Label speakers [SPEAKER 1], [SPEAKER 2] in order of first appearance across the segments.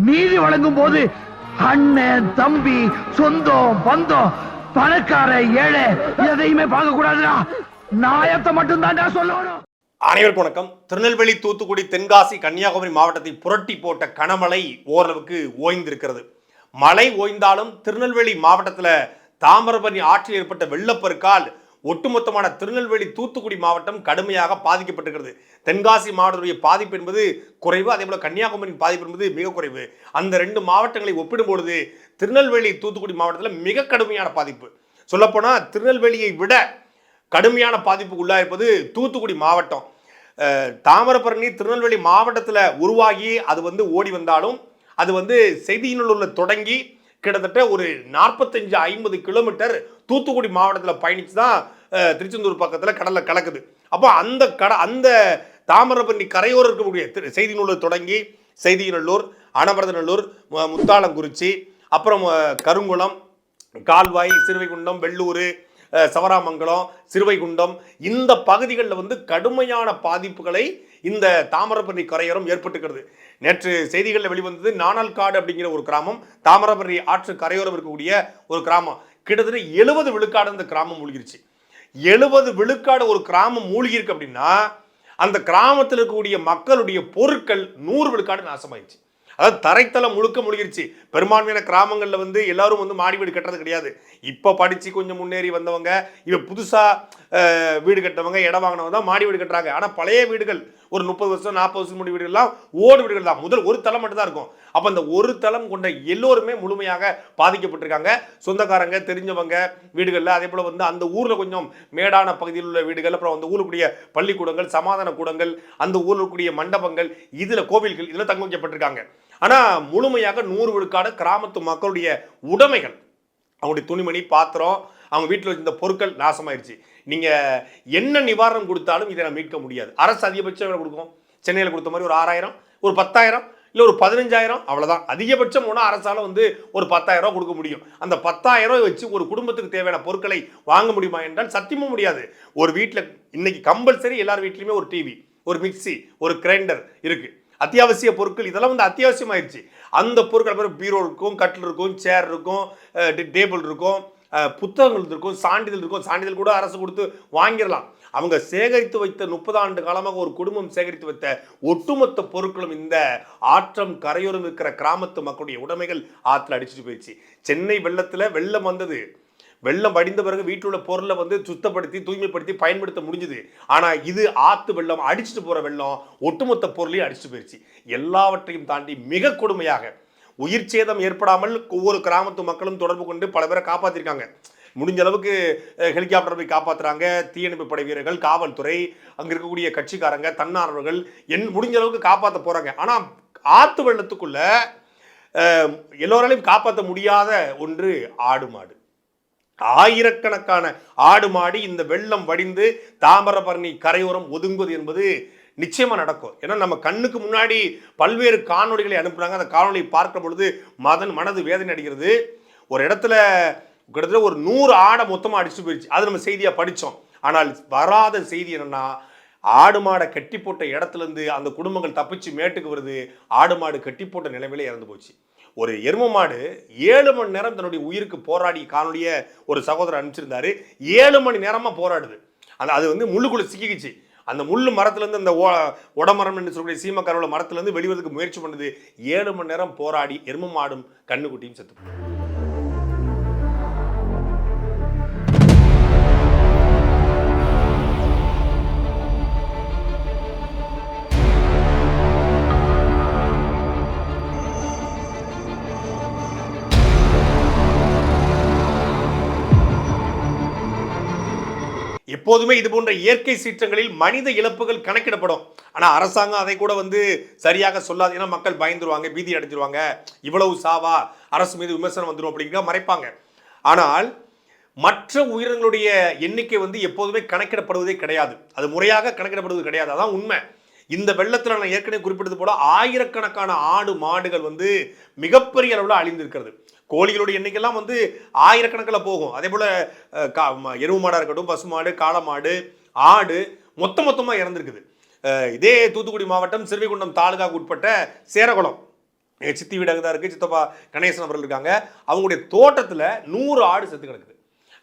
[SPEAKER 1] நீதி வழங்கும் போது அண்ணன் தம்பி சொந்தம் பந்தம் பணக்கார ஏழை எதையுமே பார்க்க கூடாதுடா. நாயத்தை மட்டும் தான் சொல்லணும்.
[SPEAKER 2] அனைவருக்கும் வணக்கம். திருநெல்வேலி, தூத்துக்குடி, தென்காசி, கன்னியாகுமரி மாவட்டத்தை புரட்டி போட்ட கனமழை ஓரளவுக்கு ஓய்ந்திருக்கிறது. மழை ஓய்ந்தாலும் திருநெல்வேலி மாவட்டத்தில் தாமிரபரணி ஆற்றில் ஏற்பட்ட வெள்ளப்பெருக்கால் ஒட்டுமொத்தமான திருநெல்வேலி, தூத்துக்குடி மாவட்டம் கடுமையாக பாதிக்கப்பட்டிருக்கிறது. தென்காசி மாவட்டத்துடைய பாதிப்பு என்பது குறைவு, அதே போல கன்னியாகுமரியின் பாதிப்பு என்பது மிக குறைவு. அந்த ரெண்டு மாவட்டங்களை ஒப்பிடும்பொழுது திருநெல்வேலி, தூத்துக்குடி மாவட்டத்தில் மிக கடுமையான பாதிப்பு. சொல்லப்போனால் திருநெல்வேலியை விட கடுமையான பாதிப்புக்கு உள்ளாயிருப்பது தூத்துக்குடி மாவட்டம். தாமிரபரணி திருநெல்வேலி மாவட்டத்தில் உருவாகி அது ஓடி வந்தாலும் அது செய்தியினுள்ள தொடங்கி கிட்டத்தட்ட ஒரு 45-50 கிலோமீட்டர் தூத்துக்குடி மாவட்டத்தில் பயணித்து தான் திருச்செந்தூர் பக்கத்தில் கடலில் கலக்குது. அப்போ அந்த தாமிரபரணி கரையோரம் இருக்கக்கூடிய செய்திநல்லூர் தொடங்கி செய்திநல்லூர், அனவரதநல்லூர், முத்தாளங்குறிச்சி, அப்புறம் கருங்குளம், கால்வாய், சிறுவைகுண்டம், வெள்ளூர், சவராமங்கலம், சிறுவைகுண்டம், இந்த பகுதிகளில் கடுமையான பாதிப்புகளை இந்த தாமிரபரணி கரையோரம் ஏற்பட்டுக்கிறது. நேற்று செய்திகளில் வெளிவந்தது நாணல்காடு அப்படிங்கிற ஒரு கிராமம், தாமிரபரணி ஆற்று கரையோரம் இருக்கக்கூடிய ஒரு கிராமம். கிட்டத்தட்ட 70 விழுக்காடு அந்த கிராமம் மூழ்கிருச்சு. 70 விழுக்காடு ஒரு கிராமம் மூழ்கி இருக்கு அப்படின்னா அந்த கிராமத்தில் இருக்கக்கூடிய மக்களுடைய பொருட்கள் 100 விழுக்காடு நாசமாயிடுச்சு. அதாவது தரைத்தளம் முழுக்க மூழ்கிருச்சு. பெரும்பான்மையான கிராமங்களில் எல்லாரும் மாடி வீடு கட்டுறது கிடையாது. இப்போ படித்து கொஞ்சம் முன்னேறி வந்தவங்க, இப்போ புதுசாக வீடு கட்டவங்க, இடம் வாங்கினவங்க தான் மாடி வீடு கட்டுறாங்க. ஆனால் பழைய வீடுகள் ஒரு 30 வருஷம் 40 வருஷம் முடி வீடுகள்லாம் ஓடு வீடுகள் தான். முதல் ஒரு தளம் மட்டும் தான் இருக்கும். அப்போ அந்த ஒரு தளம் கொண்ட எல்லோருமே முழுமையாக பாதிக்கப்பட்டிருக்காங்க. சொந்தக்காரங்க, தெரிஞ்சவங்க வீடுகளில், அதே போல் அந்த ஊரில் கொஞ்சம் மேடான பகுதியில் உள்ள வீடுகள், அப்புறம் அந்த ஊருக்குரிய பள்ளிக்கூடங்கள், சமாதான கூடங்கள், அந்த ஊரில் இருக்கக்கூடிய மண்டபங்கள், இதில் கோவில்கள், இதில் தங்க வைக்கப்பட்டிருக்காங்க. ஆனால் முழுமையாக 100 விழுக்காடு கிராமத்து மக்களுடைய உடைமைகள், அவங்களுடைய துணிமணி, பாத்திரம், அவங்க வீட்டில் வச்சிருந்த பொருட்கள் நாசமாயிருச்சு. நீங்கள் என்ன நிவாரணம் கொடுத்தாலும் இதை மீட்க முடியாது. அரசு அதிகபட்சம் கொடுக்கும். சென்னையில் கொடுத்த மாதிரி ஒரு 6000, ஒரு 10,000, இல்லை ஒரு 15,000, அவ்வளோதான். அதிகபட்சம் போனால் அரசால் ஒரு 10,000 கொடுக்க முடியும். அந்த 10,000 வச்சு ஒரு குடும்பத்துக்கு தேவையான பொருட்களை வாங்க முடியுமா என்றால் சத்தியமும் முடியாது. ஒரு வீட்டில் இன்னைக்கு கம்பல்சரி எல்லார் வீட்லையுமே ஒரு டிவி, ஒரு மிக்சி, ஒரு கிரைண்டர் இருக்குது. அத்தியாவசிய பொருட்கள் இதெல்லாம் அத்தியாவசியமாயிருச்சு. அந்த பொருட்கள் பீரோ இருக்கும், கட்டில் இருக்கும், சேர் இருக்கும், டேபிள் இருக்கும், புத்தகங்கள் இருக்கும், சான்றிதழ் இருக்கும். சான்றிதழ் கூட அரசு கொடுத்து வாங்கிடலாம். அவங்க சேகரித்து வைத்த 30 ஆண்டு காலமாக ஒரு குடும்பம் சேகரித்து வைத்த ஒட்டுமொத்த பொருட்களும் இந்த ஆற்றம் கரையோரம் இருக்கிற கிராமத்து மக்களுடைய உடைமைகள் ஆற்றுல அடிச்சுட்டு போயிடுச்சு. சென்னை வெள்ளம் வந்தது. வெள்ளம் வடிந்த பிறகு வீட்டில் உள்ள பொருளை சுத்தப்படுத்தி தூய்மைப்படுத்தி பயன்படுத்த முடிஞ்சுது. ஆனால் இது ஆற்று வெள்ளம், அடிச்சுட்டு போகிற வெள்ளம் ஒட்டுமொத்த பொருளையும் அடிச்சுட்டு போயிடுச்சு. எல்லாவற்றையும் தாண்டி மிக கொடுமையாக உயிர் சேதம் ஏற்படாமல் ஒவ்வொரு கிராமத்து மக்களும் தொடர்பு கொண்டு பல பேரை காப்பாற்றிருக்காங்க. முடிஞ்ச அளவுக்கு ஹெலிகாப்டர் போய் காப்பாற்றுறாங்க. தீயணைப்பு படை வீரர்கள், காவல்துறை, அங்கே இருக்கக்கூடிய கட்சிக்காரங்க, தன்னார்வர்கள் முடிஞ்ச அளவுக்கு காப்பாற்ற போகிறாங்க. ஆனால் ஆற்று வெள்ளத்துக்குள்ள எல்லோராலையும் காப்பாற்ற முடியாத ஒன்று ஆடு மாடு. ஆயிரக்கணக்கான ஆடு மாடு இந்த வெள்ளம் வடிந்து தாமிரபரணி கரையோரம் ஒதுங்குவது என்பது நிச்சயமா நடக்கும். ஏன்னா நம்ம கண்ணுக்கு முன்னாடி பல்வேறு காணொலிகளை அனுப்புறாங்க. அந்த காணொலியை பார்க்கும் பொழுது மனது வேதனை அடைகிறது. ஒரு இடத்துல கிட்டத்தட்ட ஒரு 100 ஆடை மொத்தமாக அடிச்சு போயிடுச்சு. அது நம்ம செய்தியா படித்தோம். ஆனால் வராத செய்தி என்னன்னா, ஆடு மாடை கட்டி போட்ட இடத்துல இருந்து அந்த குடும்பங்கள் தப்பிச்சு மேட்டுக்கு வருது. ஆடு மாடு கட்டி போட்ட நிலைமையில இறந்து போச்சு. ஒரு எரும மாடு 7 மணி நேரம் தன்னுடைய உயிருக்கு போராடி காணொலிய ஒரு சகோதரர் அனுப்பிச்சிருந்தாரு. 7 மணி நேரமா போராடுது. அது முள்ளுக்குள்ள சிக்கிக்குச்சு. அந்த முள்ளு மரத்துலேருந்து அந்த உடமரம் என்று சொல்லக்கூடிய சீமக்கரோட மரத்துலேருந்து வெளிவரதுக்கு முயற்சி பண்ணுது. 7 மணி நேரம் போராடி எரும மாடும் கண்ணுக்குட்டியும் செத்து. எப்போதுமே இது போன்ற இயற்கை சீற்றங்களில் மனித இழப்புகள் கணக்கிடப்படும். ஆனால் அரசாங்கம் அதை கூட சரியாக சொல்லாது. ஏன்னா மக்கள் பயந்துருவாங்க, பீதி அடைஞ்சிருவாங்க. இவ்வளவு சாவா, அரசு மீது விமர்சனம் வந்துடும் அப்படிங்கிற மறைப்பாங்க. ஆனால் மற்ற உயிரினங்களுடைய எண்ணிக்கை எப்போதுமே கணக்கிடப்படுவதே கிடையாது. அது முறையாக கணக்கிடப்படுவது கிடையாது. அதான் உண்மை. இந்த வெள்ளத்தில் நான் ஏற்கனவே குறிப்பிட்டது போல ஆயிரக்கணக்கான ஆடு மாடுகள் மிகப்பெரிய அளவில் அழிந்திருக்கிறது. கோழிகளுடைய எண்ணிக்கைலாம் ஆயிரக்கணக்கில் போகும். அதே போல் எருவு மாடாக இருக்கட்டும், பசுமாடு, காளமாடு, ஆடு மொத்தமாக இறந்துருக்குது. இதே தூத்துக்குடி மாவட்டம் சிறுவைகுண்டம் தாலுகாவுக்கு உட்பட்ட சேரகுளம் எங்கள் சித்தி வீடு அங்கே தான் இருக்குது, சித்தப்பா கணேசன் அவர்கள் இருக்காங்க. அவங்களுடைய தோட்டத்தில் 100 ஆடு செத்து கிடக்குது.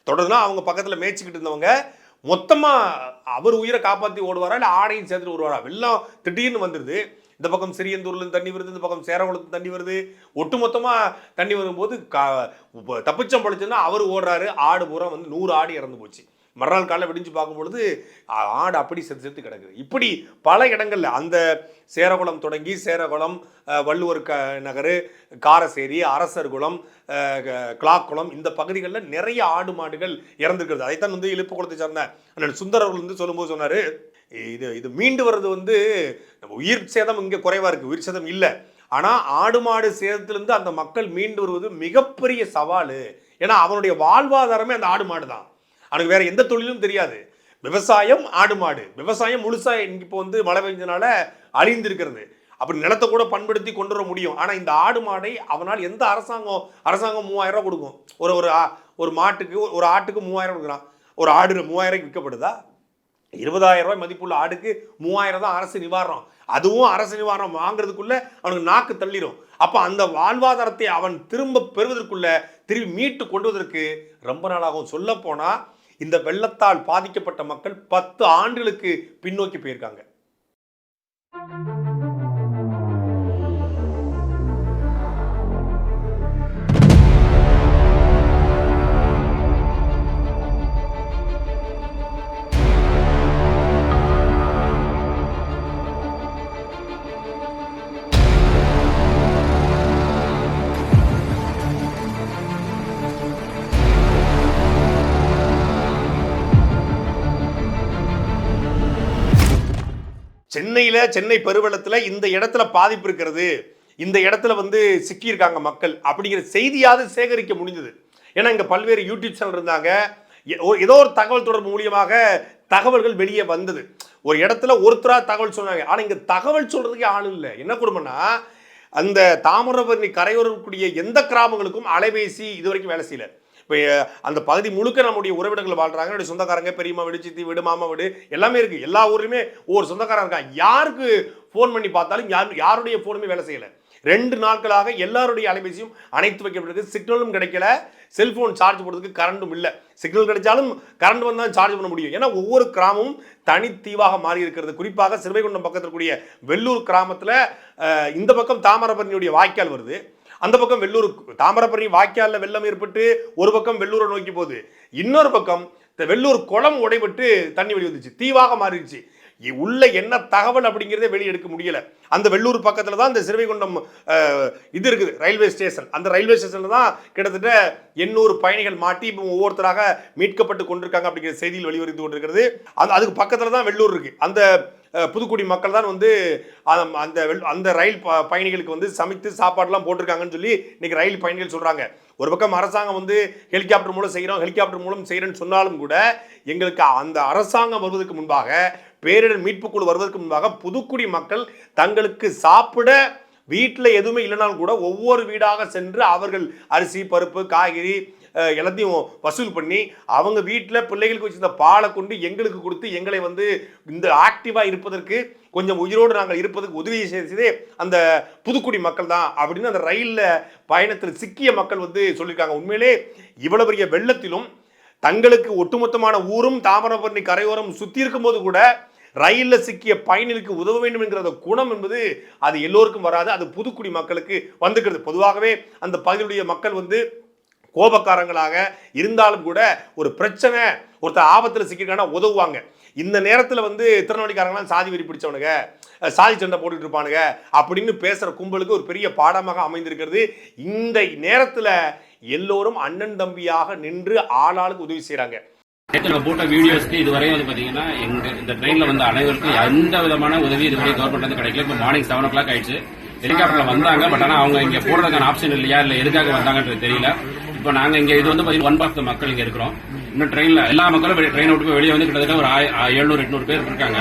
[SPEAKER 2] தொடர்ந்துனா அவங்க பக்கத்தில் மேய்ச்சிக்கிட்டு இருந்தவங்க மொத்தமாக அவர் உயிரை காப்பாற்றி ஓடுவாரா இல்லை ஆடையும் சேர்த்துட்டு ஓடுவாரா? வெள்ளம் திடீர்னு வந்துடுது. இந்த பக்கம் சிறியந்தூர்லேருந்து தண்ணி வருது, இந்த பக்கம் சேரகுளத்து தண்ணி வருது. ஒட்டு மொத்தமாக தண்ணி வரும்போது தப்பிச்சம் பழிச்சுன்னா அவர் ஓடுறாரு. ஆடு பூரா வந்து 100 ஆடு இறந்து போச்சு. மறுநாள் காலையில் விடிஞ்சு பார்க்கும்பொழுது ஆடு அப்படி செத்து கிடக்குது. இப்படி பல இடங்கள்ல அந்த சேரகுளம் தொடங்கி சேரகுளம், வள்ளுவர் நகர், காரசேரி, அரசர்குளம், கிளாக்குளம் இந்த பகுதிகளில் நிறைய ஆடு மாடுகள் இறந்துருக்கிறது. அதைத்தான் வந்து இழுப்பு குளத்தை சார்ந்த அண்ணன் சுந்தர் அவர்கள் வந்து சொல்லும்போது சொன்னார், இது மீண்டு வர்றது வந்து உயிர் சேதம் இங்கே குறைவாக இருக்குது, உயிர் சேதம் இல்லை. ஆனால் ஆடு மாடு சேதத்திலிருந்து அந்த மக்கள் மீண்டு வருவது மிகப்பெரிய சவால். ஏன்னா அவனுடைய வாழ்வாதாரமே அந்த ஆடு மாடு தான். அவனுக்கு வேற எந்த தொழிலும் தெரியாது. விவசாயம், ஆடு மாடு. விவசாயம் முழுசா இப்போ வந்து மழை பெஞ்சனால அழிந்திருக்கிறது. அப்படி நிலத்தை கூட பண்படுத்தி கொண்டு வர முடியும். ஆனால் இந்த ஆடு மாடை அவனால் எந்த அரசாங்கம் 3000 ரூபா கொடுக்கும். ஒரு மாட்டுக்கு ஒரு ஆட்டுக்கு 3000 கொடுக்குறான். ஒரு ஆடு 3000 விற்கப்படுதா? 20000 ரூபாய் மதிப்புள்ள ஆடுக்கு 3000 தான் அரசு நிவாரணம். அதுவும் அரசு நிவாரணம் வாங்குறதுக்குள்ள அவனுக்கு நாக்கு தள்ளிடும். அப்ப அந்த வாழ்வாதாரத்தை அவன் திரும்ப பெறுவதற்குள்ள திரும்பி மீட்டு கொண்டுவதற்கு ரொம்ப நாளாகும். சொல்ல போனா இந்த வெள்ளத்தால் பாதிக்கப்பட்ட மக்கள் 10 ஆண்டுகளுக்கு பின்னோக்கி போயிருக்காங்க. சென்னை பெருவெள்ளத்துல இந்த இடத்துல பாதிப்பு இருக்கிறது, இந்த இடத்துல வந்து சிக்கியிருக்காங்க மக்கள் அப்படிங்கிற செய்தியாவது சேகரிக்க முடிஞ்சது. ஏன்னா இங்க பல்வேறு யூடியூப் சேனல் இருந்தாங்க. ஏதோ ஒரு தகவல் தொடர்பு மூலியமாக தகவல்கள் வெளியே வந்தது. ஒரு இடத்துல ஒருத்தரா தகவல் சொன்னாங்க. ஆனா இங்க தகவல் சொல்றதுக்கே ஆள் இல்லை. என்ன கொடுமைன்னா, அந்த தாமிரபரணி கரையோரக்கூடிய எந்த கிராமங்களுக்கும் அலைபேசி இது வரைக்கும் வேலை செய்யல. இப்போ அந்த பகுதி முழுக்க நம்முடைய உறவினர்கள் வாழ்றாங்க. என்னுடைய சொந்தக்காரங்க, பெரியம்மா வீடு, சித்தி வீடு, மாமா வீடு எல்லாமே இருக்கு. எல்லா ஊர்லையுமே ஒவ்வொரு சொந்தக்காரன் இருக்கான். யாருக்கு ஃபோன் பண்ணி பார்த்தாலும் யாருடைய ஃபோனுமே வேலை செய்யலை. 2 நாட்களாக எல்லாருடைய அலைபேசியும் அணைத்து வைக்கப்பட்டிருக்கு. சிக்னலும் கிடைக்கல, செல்போன் சார்ஜ் போடுறதுக்கு கரண்டும் இல்லை. சிக்னல் கிடைச்சாலும் கரண்ட் வந்தால் சார்ஜ் பண்ண முடியும். ஏன்னா ஒவ்வொரு கிராமமும் தனித்தீவாக மாறி இருக்கிறது. குறிப்பாக சிறுவைகுண்டம் பக்கத்தில் இருக்கக்கூடிய வெள்ளூர் கிராமத்தில் இந்த பக்கம் தாமிரபரணியுடைய வாய்க்கால் வருது, அந்த பக்கம் வெள்ளூர் தாமிரபரணி வாய்க்காலில் வெள்ளம் ஏற்பட்டு ஒரு பக்கம் வெள்ளூரை நோக்கி போகுது, இன்னொரு பக்கம் வெள்ளூர் குளம் உடைபட்டு தண்ணி வெளியே வந்துச்சு, தீவாக மாறிடுச்சு. உள்ள என்ன தகவல் அப்படிங்கிறதே வெளியே எடுக்க முடியல. அந்த வெள்ளூர் பக்கத்தில் தான் இந்த சிறுவைகுண்டம் இது இருக்குது, ரயில்வே ஸ்டேஷன். அந்த ரயில்வே ஸ்டேஷனில் தான் கிட்டத்தட்ட 800 பயணிகள் மாட்டி இப்போ ஒவ்வொருத்தராக மீட்கப்பட்டு கொண்டிருக்காங்க அப்படிங்கிற செய்தியில் வெளிவந்து கொண்டிருக்கிறது. அதுக்கு பக்கத்தில் தான் வெள்ளூர் இருக்கு. அந்த புதுக்குடி மக்கள் தான் வந்து அந்த ரயில் பயணிகளுக்கு வந்து சமைத்து சாப்பாடுலாம் போட்டிருக்காங்கன்னு சொல்லி இன்னைக்கு ரயில் பயணிகள் சொல்றாங்க. ஒரு பக்கம் அரசாங்கம் வந்து ஹெலிகாப்டர் மூலம் செய்கிறோம், ஹெலிகாப்டர் மூலம் செய்கிறேன்னு சொன்னாலும் கூட எங்களுக்கு அந்த அரசாங்கம் வருவதற்கு முன்பாக, பேரிடர் மீட்பு குழு வருவதற்கு முன்பாக புதுக்குடி மக்கள் தங்களுக்கு சாப்பிட வீட்டில் எதுவுமே இல்லைனாலும் கூட ஒவ்வொரு வீடாக சென்று அவர்கள் அரிசி, பருப்பு, காய்கறி எல்லாத்தையும் வசூல் பண்ணி அவங்க வீட்டில் பிள்ளைகளுக்கு வச்சிருந்த பாலை கொண்டு எங்களுக்கு கொடுத்து எங்களை வந்து இந்த ஆக்டிவாக இருப்பதற்கு, கொஞ்சம் உயிரோடு நாங்கள் இருப்பதற்கு உதவி செய்ததே அந்த புதுக்குடி மக்கள் தான் அப்படின்னு அந்த ரயிலில் பயணத்தில் சிக்கிய மக்கள் வந்து சொல்லியிருக்காங்க. உண்மையிலே இவ்வளவு பெரிய வெள்ளத்திலும் தங்களுக்கு ஒட்டுமொத்தமான ஊரும் தாமிரபரணி கரையோரம் சுற்றி இருக்கும் போது கூட ரயிலில் சிக்கிய பயணிகளுக்கு உதவ வேண்டும் என்கிற குணம் என்பது அது எல்லோருக்கும் வராது. அது புதுக்குடி மக்களுக்கு வந்துக்கிறது. பொதுவாகவே அந்த பகுதியுடைய மக்கள் வந்து கோபக்காரங்களாக இருந்தாலும் கூட ஒரு பிரச்சனை, ஒருத்தர் ஆபத்தில் சிக்கிருக்கானா உதவுவாங்க. இந்த நேரத்தில் வந்து திருநெல்வேலிக்காரங்களாம் சாதி வெறி பிடிச்சவனுங்க, சாதி சண்டை போட்டுட்டு இருப்பானுங்க அப்படின்னு பேசுகிற கும்பலுக்கு ஒரு பெரிய பாடமாக அமைந்திருக்கிறது. இந்த நேரத்தில் எல்லோரும் அண்ணன் தம்பியாக நின்று ஆளாளுக்கு உதவி செய்கிறாங்க.
[SPEAKER 3] போட்ட வீடியோஸ்க்கு இதுவரையும் வந்து பாத்தீங்கன்னா இந்த ட்ரெயின்ல வந்த அனைவருக்கும் எந்த விதமான உதவி இதுவரை கவர்மெண்ட் வந்து கிடைக்கல. இப்போ மார்னிங் 7 o'clock ஆயிடுச்சு. ஹெலிகாப்டர்ல வந்தாங்க. பட் ஆனா அவங்க இங்க போடுறதுக்கான ஆப்ஷன் இல்லையா, இல்ல எதுக்காக வந்தாங்கன்றது தெரியல. இப்போ நாங்க இங்க இது வந்து பாத்தீங்கன்னா 1/2 மக்கள் இங்க இருக்கிறோம். இன்னும் ட்ரெயின்ல எல்லா மக்களும் ட்ரெயின் விட்டு வெளியே வந்து கிட்டத்தட்ட ஒரு 700-800 பேர் இருக்காங்க.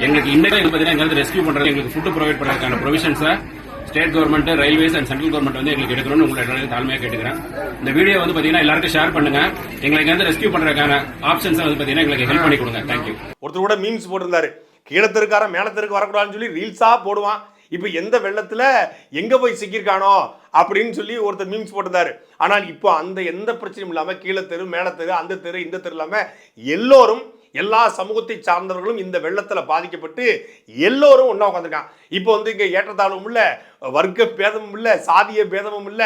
[SPEAKER 3] எங்களுக்கு இன்னைக்கு பாத்தீங்கன்னா எங்களுக்கு ரெஸ்கியூ பண்றது, எங்களுக்கு ஃபுட் ப்ரொவைட் பண்றதுக்கான ப்ரொவிஷன்ஸை state government, railways and central government வந்து எங்களுக்கு எடுக்கணும்னு உங்களை எல்லாரும் தாழ்மையா கேட்டுக்கிறேன். இந்த வீடியோ வந்து பாத்தீங்கன்னா எல்லாருக்கும் ஷேர் பண்ணுங்க. எங்களுக்கு வந்து ரெஸ்கியூ பண்றதுக்கான ஆப்ஷன்ஸ் வந்து பாத்தீங்கன்னா எங்களுக்கு ஹெல்ப் பண்ணி கொடுங்க. தேங்க்யூ.
[SPEAKER 2] ஒருத்தர் கூட மீம்ஸ் போட்டிருந்தாரு, கீழத்திற்காரன் மேலத்திற்கு வரக்கூடாதுன்னு சொல்லி ரீல்ஸா போடுவான். இப்ப எந்த வெள்ளத்துல எங்க போய் சிக்கியிருக்கானோ அப்படின்னு சொல்லி ஒருத்தர் மீம்ஸ் போட்டிருந்தாரு. ஆனால் இப்போ அந்த எந்த பிரச்சனையும் இல்லாம கீழே தெரு மேல தெரு அந்த தெரு இந்த தெரு இல்லாம எல்லோரும் எல்லா சமூகத்தை சார்ந்தவர்களும் இந்த வெள்ளத்துல பாதிக்கப்பட்டு எல்லோரும் ஒன்னா உட்காந்துருக்கான். இப்போ வந்து இங்க ஏற்றத்தாழ்வும் இல்ல, வர்க்க பேதமும் இல்ல, சாதிய பேதமும் இல்ல,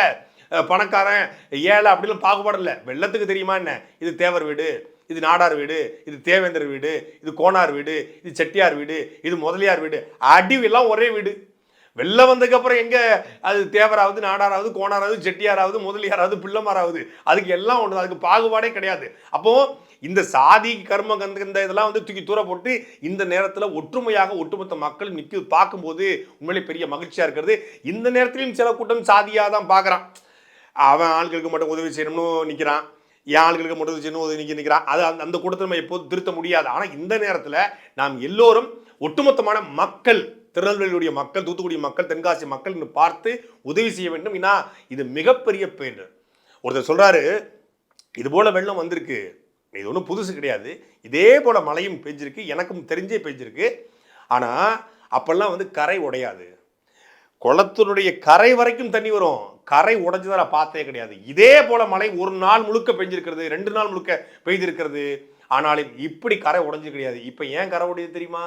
[SPEAKER 2] பணக்காரன் ஏழை அப்படின்னு பாகுபாடு இல்லை. வெள்ளத்துக்கு தெரியுமா என்ன, இது தேவர் வீடு, இது நாடார் வீடு, இது தேவேந்தர் வீடு, இது கோனார் வீடு, இது செட்டியார் வீடு, இது முதலியார் வீடு, அடிவெல்லாம் ஒரே வீடு. வெள்ளம் வந்ததுக்கு அப்புறம் எங்க அது தேவராவது, நாடாராவது, கோனாராவது, செட்டியாராவது, முதலியாராவது, பிள்ளைமாராவது, அதுக்கு எல்லாம் ஒன்று, அதுக்கு பாகுபாடே கிடையாது. அப்போ இந்த சாதி கர்ம இந்த இதெல்லாம் வந்து தூக்கி தூர போட்டு இந்த நேரத்தில் ஒற்றுமையாக ஒட்டுமொத்த மக்கள் நிற்க பார்க்கும்போது உண்மையிலே பெரிய மகிழ்ச்சியா இருக்கிறது. இந்த நேரத்திலையும் சில கூட்டம் சாதியாக தான் பார்க்குறான். அவன் ஆட்களுக்கு மட்டும் உதவி செய்யணும்னு நிற்கிறான், என் ஆளுகளுக்கு மட்டும் உதவி செய்யணும் உதவி நிற்கிறான். அது அந்த கூட்டத்தை நம்ம எப்போதும் திருத்த முடியாது. ஆனால் இந்த நேரத்தில் நாம் எல்லோரும் ஒட்டுமொத்தமான மக்கள், திருநெல்வேலியுடைய மக்கள், தூத்துக்குடி மக்கள், தென்காசி மக்கள் பார்த்து உதவி செய்ய வேண்டும். ஏன்னா இது மிகப்பெரிய பேர். ஒருத்தர் சொல்றாரு, இது போல வெள்ளம் வந்திருக்கு, இது ஒன்றும் புதுசு கிடையாது, இதே போல மழையும் பெஞ்சிருக்கு, எனக்கும் தெரிஞ்சே பெஞ்சிருக்கு. ஆனால் அப்பெல்லாம் வந்து கரை உடையாது, குளத்தினுடைய கரை வரைக்கும் தண்ணி வரும், கரை உடைஞ்சதை பார்த்தே கிடையாது. இதே போல மழை ஒரு நாள் முழுக்க பெஞ்சிருக்கிறது, 2 நாள் முழுக்க பெய்திருக்கிறது. ஆனாலும் இப்படி கரை உடைஞ்சு கிடையாது. இப்போ ஏன் கரை உடையது தெரியுமா?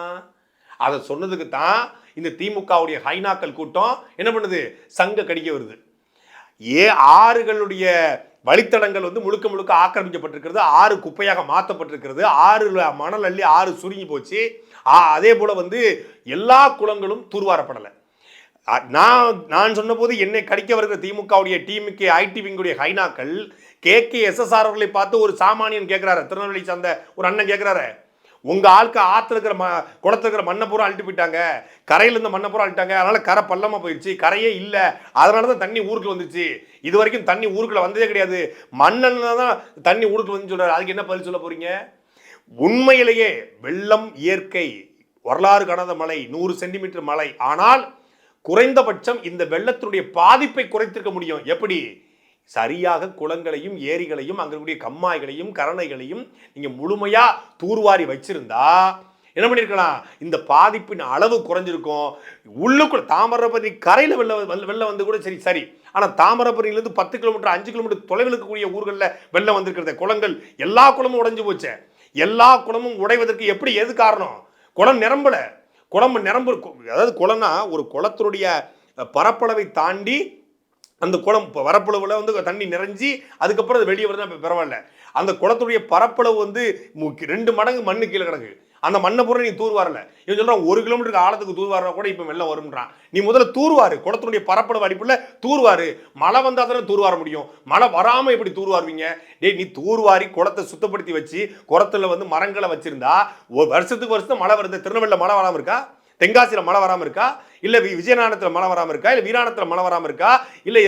[SPEAKER 2] அதை சொன்னதுக்கு தான் இந்த திமுகவுடைய ஹைனாக்கள் கூட்டம் என்ன பண்ணுது, சங்க கடிக்க வருது. ஆறுகளுடைய வழித்தடங்கள் வந்து முழுக்க முழுக்க ஆக்கிரமிக்கப்பட்டிருக்கிறது, ஆறு குப்பையாக மாற்றப்பட்டிருக்கிறது, ஆறு மணல் அள்ளி ஆறு சுருங்கி போச்சு. அதே போல வந்து எல்லா குளங்களும் தூர்வாரப்படலை. நான் சொன்ன போது என்னை கடிக்க வருகிற திமுகவுடைய டிமுக ஐடி விங்குடைய ஹைனாக்கள் KKSSR அவர்களை பார்த்து ஒரு சாமானியன் கேட்கிறாரு, திருநெல்வேலி சார்ந்த ஒரு அண்ணன் கேட்கிறாரு, உங்க ஆளுக்கு ஆத்துல இருக்கிற குளத்துல இருக்கிற மண்ணை பூரா அழிட்டு போயிட்டாங்க, கரையில இருந்த மண்ணை பூரா அழிட்டாங்க, அதனால கரை பள்ளமா போயிடுச்சு, கரையே இல்ல, அதனாலதான் தண்ணி ஊருக்குள்ள வந்துச்சு, இது வரைக்கும் தண்ணி ஊருக்குள்ள வந்ததே கிடையாது, மண்ணெண்ண தான் தண்ணி ஊருக்குள்ள வந்து சொல்றாரு. அதுக்கு என்ன பதில் சொல்ல போறீங்க? உண்மையிலேயே வெள்ளம் இயற்கை, வரலாறு காணாத மழை, 100 சென்டிமீட்டர் மழை. ஆனால் குறைந்தபட்சம் இந்த வெள்ளத்தினுடைய பாதிப்பை குறைத்திருக்க முடியும். எப்படி? சரியாக குளங்களையும் ஏரிகளையும் அங்கே கம்மாய்களையும் கரணைகளையும் நீங்க முழுமையா தூர்வாரி வச்சிருந்தா என்ன பண்ணிருக்கலாம், இந்த பாதிப்பின் அளவு குறைஞ்சிருக்கும். உள்ளுக்குள்ள தாமிரபரணி கரையில வெள்ளம் வந்து கூட சரி, ஆனா தாமிரபரணியிலிருந்து 10 கிலோமீட்டர் 5 கிலோமீட்டர் தொலைவில் இருக்கக்கூடிய ஊர்களில் வெள்ளம் வந்திருக்கிறத, குளங்கள் எல்லா குளமும் உடைஞ்சு போச்சு. எல்லா குளமும் உடைவதற்கு எப்படி, எது காரணம்? குளம் நிரம்பல. குளம் நிரம்பு, அதாவது குளம்னா ஒரு குளத்தினுடைய பரப்பளவை தாண்டி அந்த குளம் வரப்பளவுல வந்து தண்ணி நிறைஞ்சி அதுக்கப்புறம் அது வெளியே வருது, பரவாயில்ல. அந்த குளத்துடைய பரப்பளவு வந்து 2 மடங்கு மண்ணு கீழே கிடக்கு. அந்த மண்ணை பூரா நீ தூர்வாரல. இவன் சொல்றான் 1 கிலோமீட்டருக்கு ஆழத்துக்கு தூர்வாரா கூட இப்ப வெள்ளம் வரும்ன்றான். நீ முதல்ல தூர்வாரு, குளத்தினுடைய பரப்பளவு அடிப்புல தூர்வாரு. மழை வந்தா தானே தூர்வார முடியும், மழை வராம எப்படி தூர்வாருவீங்க? நீ தூர்வாரி குளத்தை சுத்தப்படுத்தி வச்சு குளத்துல வந்து மரங்களை வச்சிருந்தா வருஷத்துக்கு வருஷம் மழை வருது. திருநெல்வேலியில் மழை வராம இருக்கா? தென்காசியில் மழை வராமல் இருக்கா? இல்லை விஜயநாதத்தில் மழை வராமல் இருக்கா? இல்லை வீராணத்தில் மழை வராமல் இருக்கா? இல்லை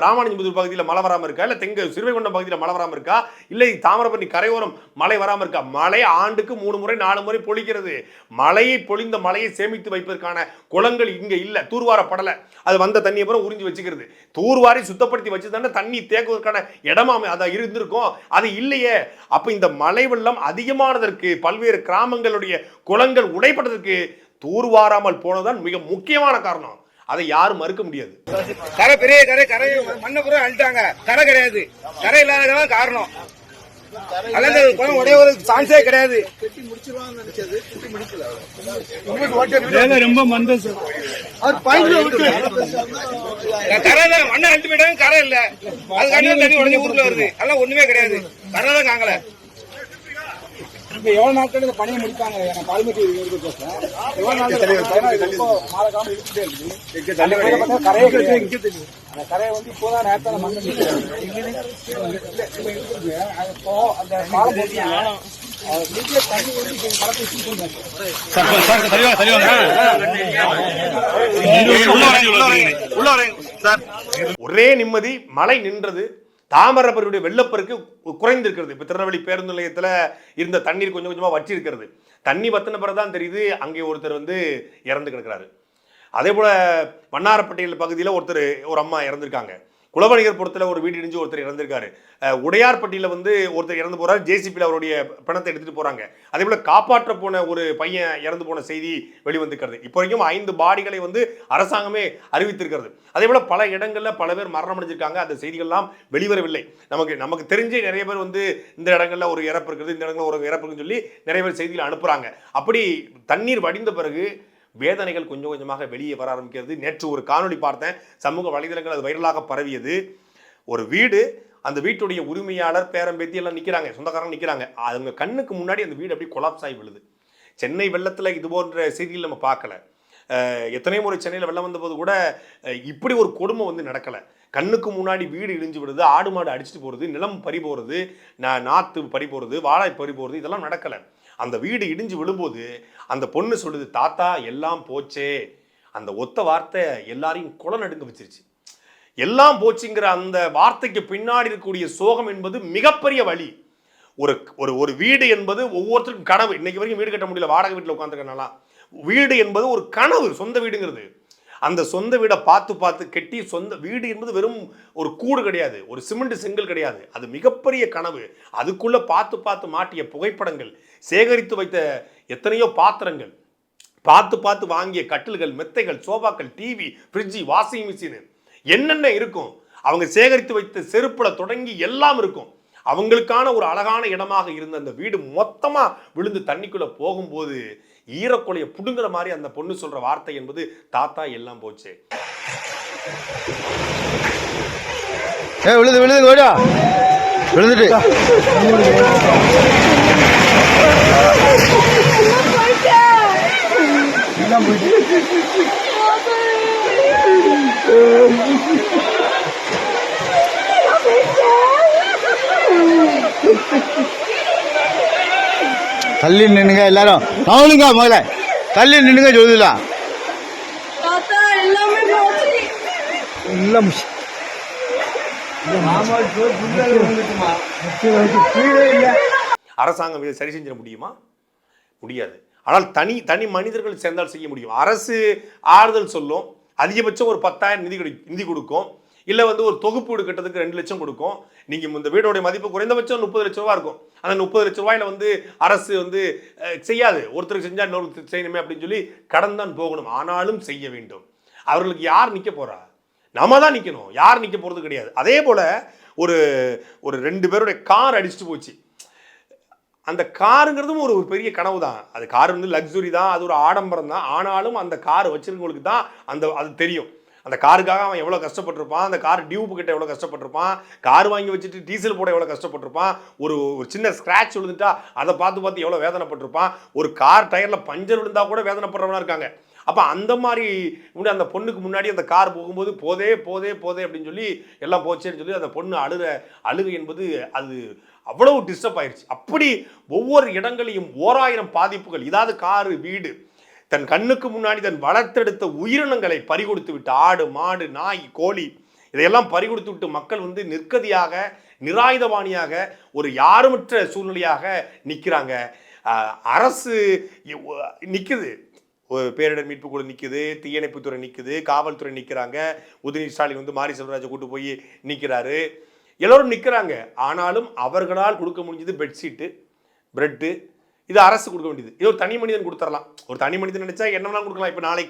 [SPEAKER 2] ராமானுஜபுதூர் பகுதியில் மழை வராமல் இருக்கா? இல்லை சிறுவைகுண்டம் பகுதியில் மழை வராமல் இருக்கா? இல்லை தாமிரபரணி கரையோரம் மழை வராமல் இருக்கா? மழை ஆண்டுக்கு 3 முறை 4 முறை பொழிக்கிறது. மழையை பொழிந்த மழையை சேமித்து வைப்பதற்கான குளங்கள் இங்கே இல்லை, தூர்வாரப்படலை. அது வந்த தண்ணியை அப்புறம் உறிஞ்சி வச்சுக்கிறது. தூர்வாரி சுத்தப்படுத்தி வச்சு தானே தண்ணி தேக்குவதற்கான இடமா அதை இருந்திருக்கும், அது இல்லையே. அப்போ இந்த மழை வெள்ளம் அதிகமானதற்கு, பல்வேறு கிராமங்களுடைய குளங்கள் உடைப்பட்டதற்கு தூர்வாராமல் போனதுதான் மிக முக்கியமான காரணம். அதை யாரும் மறுக்க முடியாது.
[SPEAKER 4] கரை பெரிய கரை மண்ணை பூரா அழிட்டாங்க, கரை கிடையாது. கரை இல்லாத காரணம். ஒரே ஒரு சான்ஸே கிடையாது. ரொம்ப மந்தம் சார். கரை தான் மண்ணை அழிட்டு போயிட்டாங்க, கரை இல்ல. அது கண்ணு தண்ணி உடனே ஊருக்குள்ள வருது. அதெல்லாம் ஒண்ணுமே கிடையாது. கரை தான் காங்கல. இப்ப எவ்வளவு நாட்கள் இந்த பணியை முடிப்பாங்க? எனக்கு பால்மேட்டி பேசுறேன். எவ்வளவு நாள் மாதக்காலம் இருந்துட்டே இருக்குது. கரையே கிடையாது. அந்த கரையை வந்து இப்போதான் நேரத்தான மண் இப்போ அந்த பாலம் போட்டீங்கன்னா தண்ணி வந்து பழத்தை
[SPEAKER 2] ஒரே நிம்மதி. மழை நின்றது, தாமிரபரணியுடைய வெள்ளப்பெருக்கு குறைந்திருக்கிறது. இப்போ திருநெல்வேலி பேருந்து நிலையத்தில் இருந்த தண்ணீர் கொஞ்சம் கொஞ்சமாக வற்றி இருக்கிறது. தண்ணி வத்தின பிறகுதான் தெரியுது அங்கே ஒருத்தர் வந்து இறந்து கிடக்கிறாரு. அதே போல் வண்ணாரப்பட்டியில் பகுதியில் ஒரு அம்மா இறந்துருக்காங்க. குலவணிகர்புரத்தில் ஒரு வீடு இடிஞ்சு ஒருத்தர் இறந்திருக்காரு. உடையார்பட்டியில் வந்து ஒருத்தர் இறந்து போறாரு, ஜேசிபியில் அவருடைய பணத்தை எடுத்துட்டு போறாங்க. அதே போல காப்பாற்ற போன ஒரு பையன் இறந்து போன செய்தி வெளிவந்திருக்கிறது. இப்போ வரைக்கும் 5 பாடிகளை வந்து அரசாங்கமே அறிவித்திருக்கிறது. அதே போல பல இடங்கள்ல பல பேர் மரணம் அடைஞ்சிருக்காங்க. அந்த செய்திகள்லாம் வெளிவரவில்லை. நமக்கு தெரிஞ்சே நிறைய பேர் வந்து இந்த இடங்கள்ல ஒரு இறப்பு இருக்குது, இந்த இடங்கள்ல ஒரு இறப்பு இருக்குன்னு சொல்லி நிறைய பேர் செய்திகளை அனுப்புறாங்க. அப்படி தண்ணீர் வடிந்த பிறகு வேதனைகள் கொஞ்சம் கொஞ்சமாக வெளியே வர ஆரம்பிக்கிறது. நேற்று ஒரு காணொளி பார்த்தேன், சமூக வலைதளங்கள் அது வைரலாக பரவியது. ஒரு வீடு, அந்த வீட்டுடைய உரிமையாளர் பேரம்பேத்தி எல்லாம் நிற்கிறாங்க, சொந்தக்காரங்க நிற்கிறாங்க. அவங்க கண்ணுக்கு முன்னாடி அந்த வீடு அப்படியே கொலாப்ஸ் ஆகி விழுது. சென்னை வெள்ளத்தில் இது போன்ற செய்திகள் நம்ம பார்க்கல. எத்தனை முறை சென்னையில் வெள்ளம் வந்தபோது கூட இப்படி ஒரு கொடுமை வந்து நடக்கலை. கண்ணுக்கு முன்னாடி வீடு இடிஞ்சு விடுது, ஆடு மாடு அடிச்சுட்டு போகிறது, நிலம் பறி போகிறது, நாற்று பறி போகிறது, வாழை பறி போகிறது, இதெல்லாம் நடக்கலை. அந்த வீடு இடிஞ்சு விழும்போது அந்த பொண்ணு சொல்லுது, தாத்தா எல்லாம் போச்சே. அந்த ஒத்த வார்த்தை எல்லாரையும் குலை நடுங்க வச்சிருச்சு. எல்லாம் போச்சுங்கிற அந்த வார்த்தைக்கு பின்னாடி இருக்கக்கூடிய சோகம் என்பது மிகப்பெரிய வலி. ஒரு வீடு என்பது ஒவ்வொருத்தருக்கும் கனவு. இன்னைக்கு வரைக்கும் வீடு கட்ட முடியல, வாடகை வீட்டில் உட்காந்துருக்கனால. வீடு என்பது ஒரு கனவு, சொந்த வீடுங்கிறது. அந்த சொந்த வீடை பார்த்து கெட்டி, சொந்த வீடு என்பது வெறும் ஒரு கூடு கிடையாது, ஒரு சிமெண்ட் செங்கல் கிடையாது. அது மிகப்பெரிய கனவு. அதுக்குள்ள பார்த்து மாட்டிய புகைப்படங்கள், சேகரித்து வைத்த எத்தனையோ பாத்திரங்கள், பார்த்து வாங்கிய கட்டில்கள், மெத்தைகள், சோபாக்கள், டிவி, ஃப்ரிட்ஜி, வாஷிங் மிஷின், என்னென்ன இருக்கும். அவங்க சேகரித்து வைத்த செருப்புல தொடங்கி எல்லாம் இருக்கும். அவங்களுக்கான ஒரு அழகான இடமாக இருந்த அந்த வீடு மொத்தமா விழுந்து தண்ணிக்குள்ள போகும்போது ஈரக்கொலையை புடுங்குற மாதிரி அந்த பொண்ணு சொல்ற வார்த்தை என்பது, தாத்தா எல்லாம் போச்சு.
[SPEAKER 5] விழுது விழுது விழுந்துட்டு தள்ளி நின்னுங்க எல்லாரும். அவனுங்க முதல்ல தள்ளி நின்னுங்க சொல்லுலாம்.
[SPEAKER 2] அரசாங்கம் இதை சரி செஞ்சிட முடியுமா? முடியாது. ஆனால் தனி மனிதர்கள் சேர்ந்தால் செய்ய முடியும். அரசு ஆறுதல் சொல்லும், அதிகபட்சம் ஒரு 10,000 நிதி கொடுக்கும், இல்லை வந்து ஒரு தொகுப்பு வீடு கட்டத்துக்கு 2 லட்சம் கொடுக்கும். நீங்கள் இந்த வீடோடைய மதிப்பு குறைந்தபட்சம் 30 லட்சம் ரூபா இருக்கும். அந்த 30 லட்சம் ரூபாயில வந்து அரசு வந்து செய்யாது. ஒருத்தருக்கு செஞ்சால் இன்னொரு செய்யணுமே அப்படின்னு சொல்லி கடன் தான் போகணும். ஆனாலும் செய்ய வேண்டும். அவர்களுக்கு யார் நிற்க போறா? நம்ம தான் நிற்கணும். யார் நிற்க போகிறது கிடையாது. அதே போல ஒரு 2 பேருடைய கார் அடிச்சுட்டு போச்சு. அந்த காருங்கிறதும் ஒரு பெரிய கனவு தான். அது கார் வந்து லக்ஸுரி தான், அது ஒரு ஆடம்பரம் தான். ஆனாலும் அந்த கார் வச்சிருக்கவங்களுக்கு தான் அது தெரியும். அந்த காருக்காக அவன் எவ்வளோ கஷ்டப்பட்டிருப்பான், அந்த கார் டியூப் கிட்ட எவ்வளோ கஷ்டப்பட்டிருப்பான், கார் வாங்கி வச்சுட்டு டீசல் போட எவ்வளோ கஷ்டப்பட்டிருப்பான், ஒரு சின்ன ஸ்க்ராட்ச் விழுந்துட்டா அதை பார்த்து எவ்வளோ வேதனைப்பட்டிருப்பான், ஒரு கார் டயரில் பஞ்சர் விழுந்தா கூட வேதனைப்படுறவனா இருக்காங்க. அப்போ அந்த மாதிரி அந்த பொண்ணுக்கு முன்னாடி அந்த கார் போகும்போது போதே அப்படின்னு சொல்லி எல்லாம் போச்சேன்னு சொல்லி அந்த பொண்ணு அழுகை என்பது அது அவ்வளவு டிஸ்டர்ப் ஆயிடுச்சு. அப்படி ஒவ்வொரு இடங்களையும் 1000 பாதிப்புகள். இதாவது காரு, வீடு, தன் கண்ணுக்கு முன்னாடி தன் வளர்த்தெடுத்த உயிரினங்களை பறிகொடுத்து விட்டு, ஆடு, மாடு, நாய், கோழி, இதையெல்லாம் பறிகொடுத்து விட்டு மக்கள் வந்து நிற்கதியாக, நிராயுதபாணியாக, ஒரு யாருமற்ற சூழ்நிலையாக நிற்கிறாங்க. அரசு நிற்குது, பேரிடர் மீட்பு குழு நிற்குது, தீயணைப்புத்துறை நிற்குது, காவல்துறை நிற்கிறாங்க, உதயநிதி ஸ்டாலின் வந்து மாரி செல்வராஜை கூட்டு போய் நிற்கிறாரு, எல்லோரும் நிற்கிறாங்க. ஆனாலும் அவர்களால் கொடுக்க முடிஞ்சது பெட்ஷீட்டு, பிரெட்டு, இது அரசு கொடுக்க வேண்டியது. இது ஒரு தனி மனிதன் கொடுத்துடலாம். ஒரு தனி மனிதன் நினைச்சா என்னெல்லாம் கொடுக்கலாம். இப்போ நாளை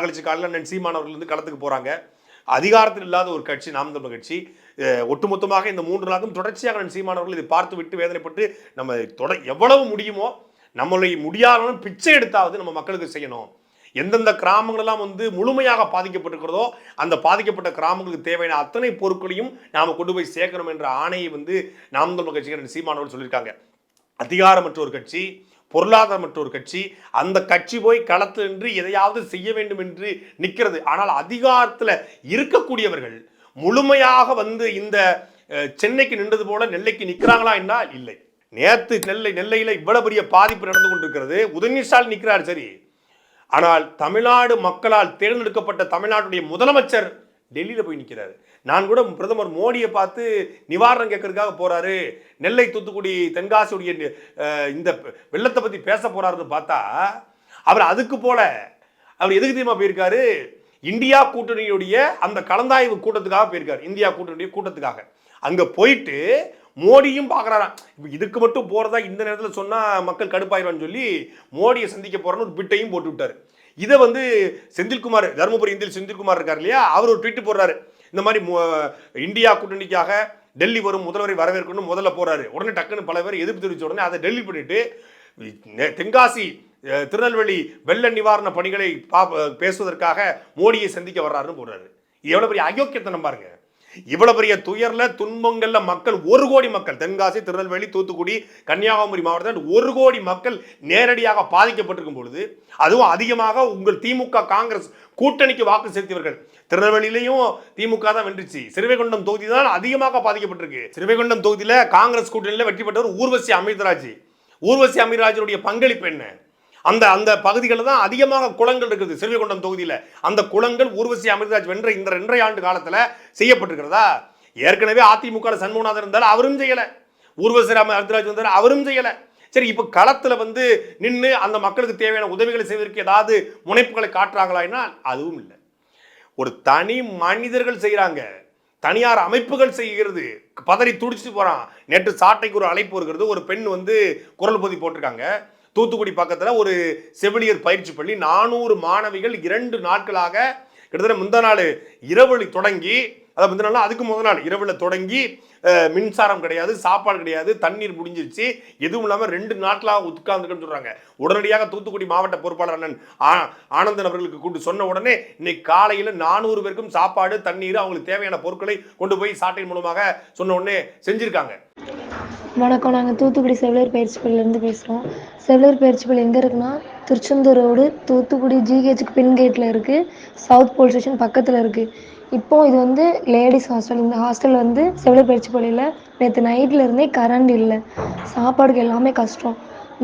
[SPEAKER 2] கழிச்சு காலையில் சீமான் அவர்கள் வந்து களத்துக்கு போகிறாங்க. அதிகாரத்தில் இல்லாத ஒரு கட்சி நாம் தமிழர் கட்சி. ஒட்டுமொத்தமாக இந்த 3 நாளுக்கும் தொடர்ச்சியாக சீமான் அவர்கள் இதை பார்த்து விட்டு வேதனைப்பட்டு நம்ம எவ்வளவு முடியுமோ நம்மளுடைய முடியாதவனும் பிச்சை எடுத்தாவது நம்ம மக்களுக்கு செய்யணும். எந்தெந்த கிராமங்களெல்லாம் வந்து முழுமையாக பாதிக்கப்பட்டிருக்கிறதோ அந்த பாதிக்கப்பட்ட கிராமங்களுக்கு தேவையான அத்தனை பொருட்களையும் நாம் கொண்டு போய் சேர்க்கணும் என்ற ஆணையை வந்து நாம் தமிழர் கட்சிக்காரர் சீமான் அவர்கள் சொல்லியிருக்காங்க. அதிகாரமற்ற ஒரு கட்சி, பொருளாதாரமற்ற ஒரு கட்சி, அந்த கட்சி போய் களத்தில் நின்று எதையாவது செய்ய வேண்டும் என்று நிற்கிறது. ஆனால் அதிகாரத்தில் இருக்கக்கூடியவர்கள் முழுமையாக வந்து இந்த சென்னைக்கு நின்றது போல நெல்லைக்கு நிற்கிறாங்களா என்றால் இல்லை. நேற்று நெல்லையில் இவ்வளவு பெரிய பாதிப்பு நடந்து கொண்டிருக்கிறது. உதயநிதி ஸ்டாலின் நிற்கிறார் சரி, ஆனால் தமிழ்நாடு மக்களால் தேர்ந்தெடுக்கப்பட்ட தமிழ்நாட்டுடைய முதலமைச்சர் டெல்லியில் போய் நிற்கிறாரு. நான் கூட பிரதமர் மோடியை பார்த்து நிவாரணம் கேட்கறதுக்காக போறாரு, நெல்லை, தூத்துக்குடி, தென்காசியுடைய இந்த வெள்ளத்தை பற்றி பேச போறாருன்னு பார்த்தா அவர் அதுக்கு போல அவர் எதுக்கு தெரியுமா போயிருக்காரு? இந்தியா கூட்டணியுடைய அந்த கலந்தாய்வு கூட்டத்துக்காக போயிருக்காரு. இந்தியா கூட்டணியுடைய கூட்டத்துக்காக அங்க போயிட்டு மோடியும் பார்க்குறாராம். இப்போ இதுக்கு மட்டும் போகிறதா இந்த நேரத்தில் சொன்னால் மக்கள் கடுப்பாயிருவான்னு சொல்லி மோடியை சந்திக்க போகிறேன்னு ஒரு பிட்டையும் போட்டு விட்டார். இதை வந்து செந்தில்குமார், தருமபுரி இந்தியில் செந்தில்குமார் இருக்கார் இல்லையா, அவர் ஒரு ட்வீட் போடுறாரு. இந்த மாதிரி இந்தியா கூட்டணிக்காக டெல்லி வரும் முதல்வரை வரவேற்கணும்னு முதல்ல போறாரு. உடனே டக்குன்னு பல பேர் எதிர்ப்பு தெரிவிச்ச உடனே அதை டெல்லி பண்ணிட்டு தென்காசி திருநெல்வேலி வெள்ள நிவாரண பணிகளை பேசுவதற்காக மோடியை சந்திக்க வர்றாருன்னு போடுறாரு. இது எவ்வளவு பெரிய அயோக்கியத்தனம் பாருங்க. இவ்வளவு பெரிய துயர்ல துன்பங்கள்ல மக்கள் 1 கோடி மக்கள், தென்காசி திருநெல்வேலி தூத்துக்குடி கன்னியாகுமரி மாவட்டத்தில் 1 கோடி மக்கள் நேரடியாக பாதிக்கப்பட்டிருக்கும் பொழுது, அதுவும் அதிகமாக உங்கள் திமுக காங்கிரஸ் கூட்டணிக்கு வாக்கு செலுத்தியவர்கள், திருநெல்வேலியிலையும் திமுக தான் வென்றுச்சு, ஸ்ரீவைகுண்டம் தொகுதி தான் அதிகமாக பாதிக்கப்பட்டிருக்கு. ஸ்ரீவைகுண்டம் தொகுதியில காங்கிரஸ் கூட்டணியில வெற்றி பெற்றவர் ஊர்வசி அமிர்தராஜ். ஊர்வசி அமிர்தராஜனுடைய பங்களிப்பு என்ன? அந்த அந்த பகுதிகளில் தான் அதிகமாக குளங்கள் இருக்குது ஸ்ரீவைகுண்டம் தொகுதியில். அந்த குளங்கள் ஊர்வசி அமிர்தராஜ் வென்ற இந்த 2.5 ஆண்டு காலத்தில் செய்யப்பட்டிருக்கிறதா? ஏற்கனவே அதிமுக சண்முகநாதன் இருந்தாலும் அவரும் செய்யலை, ஊர்வசி அமிர்தராஜ் வந்தார் அவரும் செய்யலை. சரி, இப்போ களத்தில் வந்து நின்று அந்த மக்களுக்கு தேவையான உதவிகளை செய்வதற்கு ஏதாவது முனைப்புகளை காட்டுறாங்களா? அதுவும் இல்லை. ஒரு தனி மனிதர்கள் செய்கிறாங்க, தனியார் அமைப்புகள் செய்கிறது, பதறி துடிச்சிட்டு போகிறான். நேற்று சாட்டைக்கு ஒரு அழைப்பு வருகிறது. ஒரு பெண் வந்து குரல் பொதி போட்டிருக்காங்க. தூத்துக்குடி பக்கத்தில் ஒரு செவிலியர் பயிற்சி பள்ளி 400 மாணவிகள் 2 நாட்களாக கிட்டத்தட்ட முந்தா நாள் இரவு தொடங்கி, அதாவது முந்தின நாள் அதுக்கு முதல் நாள் இரவில் தொடங்கி மின்சாரம் கிடையாது, சாப்பாடு கிடையாது, தண்ணீர் முடிஞ்சிருச்சு, எதுவும் இல்லாமல் 2 நாட்களாக உட்கார்ந்துருக்குன்னு சொல்கிறாங்க. உடனடியாக தூத்துக்குடி மாவட்ட பொறுப்பாளர் அண்ணன் ஆனந்தன் அவர்களுக்கு கூட்டு சொன்ன உடனே இன்னைக்கு காலையில் 400 பேருக்கும் சாப்பாடு தண்ணீர் அவங்களுக்கு தேவையான பொருட்களை கொண்டு போய் சாட்டை மூலமாக சொன்ன உடனே செஞ்சுருக்காங்க.
[SPEAKER 6] வணக்கம், நாங்கள் தூத்துக்குடி செவிலியர் பயிற்சி பள்ளியிலேருந்து பேசுகிறோம். செவிலியர் பயிற்சி பள்ளி எங்கே இருக்குன்னா திருச்செந்தூர் ரோடு தூத்துக்குடி ஜிஹெச்சுக்கு பின் கேட்டில் இருக்குது, சவுத் போலீஸ் ஸ்டேஷன் பக்கத்தில் இருக்குது. இப்போது இது வந்து லேடிஸ் ஹாஸ்டல். இந்த ஹாஸ்டலில் வந்து செவிலியர் பயிற்சி பள்ளியில் நேற்று நைட்டில் இருந்தே கரண்ட் இல்லை, சாப்பாடுக்கு எல்லாமே கஷ்டம்.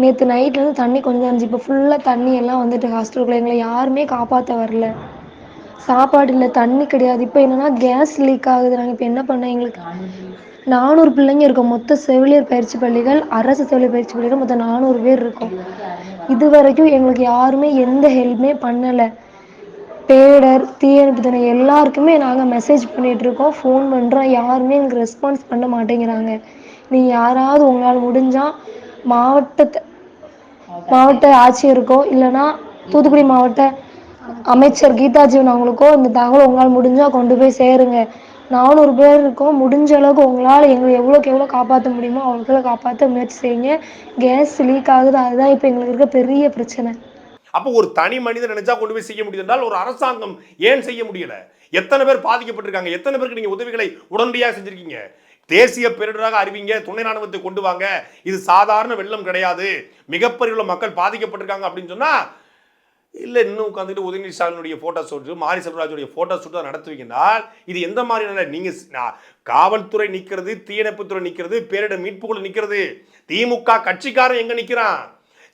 [SPEAKER 6] நேற்று நைட்லேருந்து தண்ணி கொஞ்சம் இருந்துச்சு, இப்போ ஃபுல்லாக தண்ணி எல்லாம் வந்துட்டு ஹாஸ்டலுக்குள்ளே எங்களை யாருமே காப்பாற்ற வரல. சாப்பாடு இல்லை, தண்ணி கிடையாது. இப்போ என்னென்னா கேஸ் லீக் ஆகுது. நாங்கள் இப்போ என்ன பண்ண, எங்களுக்கு 400 பிள்ளைங்க இருக்கோம். மொத்த செவிலியர் பயிற்சி பள்ளிகள், அரசு செவிலியர் பயிற்சி பள்ளிகள் மொத்தம் 400 பேர் இருக்கோம். இது வரைக்கும் எங்களுக்கு யாருமே எந்த ஹெல்ப்புமே பண்ணலை. பேடர், தீயணைப்பு துறை எல்லாருக்குமே நாங்கள் மெசேஜ் பண்ணிகிட்ருக்கோம், ஃபோன் பண்ணுறோம், யாருமே எங்களுக்கு ரெஸ்பான்ஸ் பண்ண மாட்டேங்கிறாங்க. நீங்கள் யாராவது உங்களால் முடிஞ்சால் மாவட்ட ஆட்சியருக்கோ இல்லைன்னா தூத்துக்குடி மாவட்ட அமைச்சர் கீதா ஜீவன் அவங்களுக்கோ இந்த தகவல் உங்களால் முடிஞ்சால் கொண்டு போய் சேருங்க. 400 பேர் இருக்கோம். முடிஞ்ச அளவுக்கு உங்களால் எங்களை எவ்வளோக்கு எவ்வளோ காப்பாற்ற முடியுமோ அவ்வளோக்குள்ள காப்பாற்ற முயற்சி செய்யுங்க. கேஸ் லீக் ஆகுது, அதுதான் இப்போ எங்களுக்கு இருக்க பெரிய பிரச்சனை.
[SPEAKER 2] அப்போ ஒரு தனி மனிதன் நினைச்சா கொண்டு போய் செய்ய முடியும் என்றால் ஒரு அரசாங்கம் ஏன் செய்ய முடியல? எத்தனை பேர் பாதிக்கப்பட்டிருக்காங்க? எத்தனை பேருக்கு நீங்க உதவிகளை உடனடியாக செஞ்சிருக்கீங்க? தேசிய பேரிடராக அறிவிங்க, துணை ராணுவத்தை கொண்டு வாங்க, இது சாதாரண வெள்ளம் கிடையாது, மிகப்பெரிய மக்கள் பாதிக்கப்பட்டிருக்காங்க அப்படின்னு சொன்னா இல்லை இன்னும் உட்காந்துட்டு உதயநிதி ஸ்டாலினுடைய ஃபோட்டோ ஷூட்டு, மாரி செல்வராஜுடைய ஃபோட்டோ ஷூட் தான் நடத்துவீங்கன்னால் இது எந்த மாதிரியான? நீங்கள் காவல்துறை நிற்கிறது, தீயணைப்புத்துறை நிற்கிறது, பேரிடர் மீட்புக்குழு நிற்கிறது, திமுக கட்சிக்காரன் எங்கே நிற்கிறான்?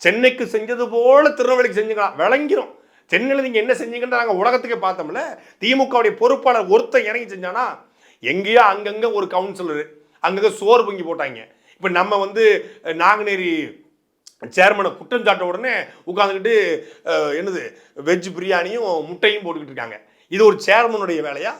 [SPEAKER 2] சென்னைக்கு செஞ்சது போல திருநெல்வேலிக்கு செஞ்சுக்கலாம், விளங்கிரும். சென்னையில் நீங்கள் என்ன செஞ்சீங்கன்னு நாங்கள் உலகத்துக்கே பார்த்தோம்ல. திமுகவுடைய பொறுப்பாளர் ஒருத்தர் இறங்கி செஞ்சானா? எங்கேயோ அங்கங்கே ஒரு கவுன்சிலரு அங்கங்கே சோறு பொங்கி போட்டாங்க. இப்போ நம்ம வந்து நாங்குநேரி சேர்மனை குற்றம் சாட்ட உடனே உட்காந்துக்கிட்டு என்னது வெஜ் பிரியாணியும் முட்டையும் போட்டுக்கிட்டு இருக்காங்க. இது ஒரு சேர்மனுடைய வேலையா?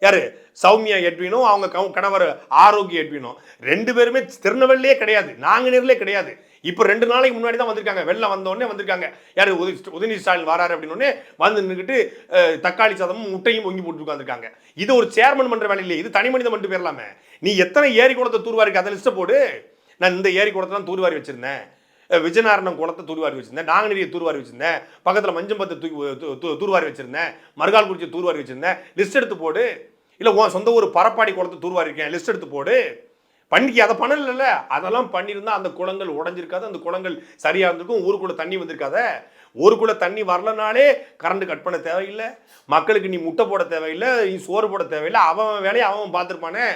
[SPEAKER 2] யாரு? சௌமியா எட்வினும் அவங்க கணவர் ஆரோக்கிய எட்வினும் 2 பேருமே திருநெல்வேலியே கிடையாது, நாங்குநேரிலே கிடையாது. இப்போ 2 நாளைக்கு முன்னாடி தான் வந்திருக்காங்க. வெளில வந்தோடனே வந்திருக்காங்க. யார்? உதயநிதி ஸ்டாலின் வராரு அப்படின்னு வந்து நின்றுக்கிட்டு தக்காளி சாதமும் முட்டையும் பொங்கி போட்டு உட்காந்துருக்காங்க. இது ஒரு சேர்மன் பண்ற வேலை இல்லையே, இது தனி மனிதன் மட்டும் பேரலாமே. நீ எத்தனை ஏரி குளத்தை தூர்வாரிக்கு அதை லிஸ்ட்டை போடு. நான் இந்த ஏரி குளத்தை தான் தூர்வாரி வச்சிருந்தேன், விஜயநாராயணம் குளத்தை தூர்வாரி வச்சிருந்தேன், நாங்குநேரியை தூர்வாரி வச்சிருந்தேன், பக்கத்தில் மஞ்சம்பத்தை தூர்வாரி வச்சிருந்தேன், மருகால்குறிச்சி தூர்வாரி வச்சிருந்தேன், லிஸ்ட் எடுத்து போடு. இல்லை உன் சொந்த ஒரு பரப்பாடி குளத்தை தூர்வாரி இருக்கேன், லிஸ்ட் எடுத்து போடு. பண்ணிக்க. அதை பண்ணல. அதெல்லாம் பண்ணியிருந்தா அந்த குளங்கள் உடஞ்சிருக்காது, அந்த குளங்கள் சரியா இருந்திருக்கும், ஊருக்குள்ள தண்ணி வந்திருக்காத. ஊருக்குள்ள தண்ணி வரலனாலே கரண்ட் கட் பண்ண தேவையில்லை, மக்களுக்கு நீ முட்டை போட தேவையில்லை, நீ சோறு போட தேவையில்லை, அவன் வேலையை அவன் பார்த்துருப்பானே.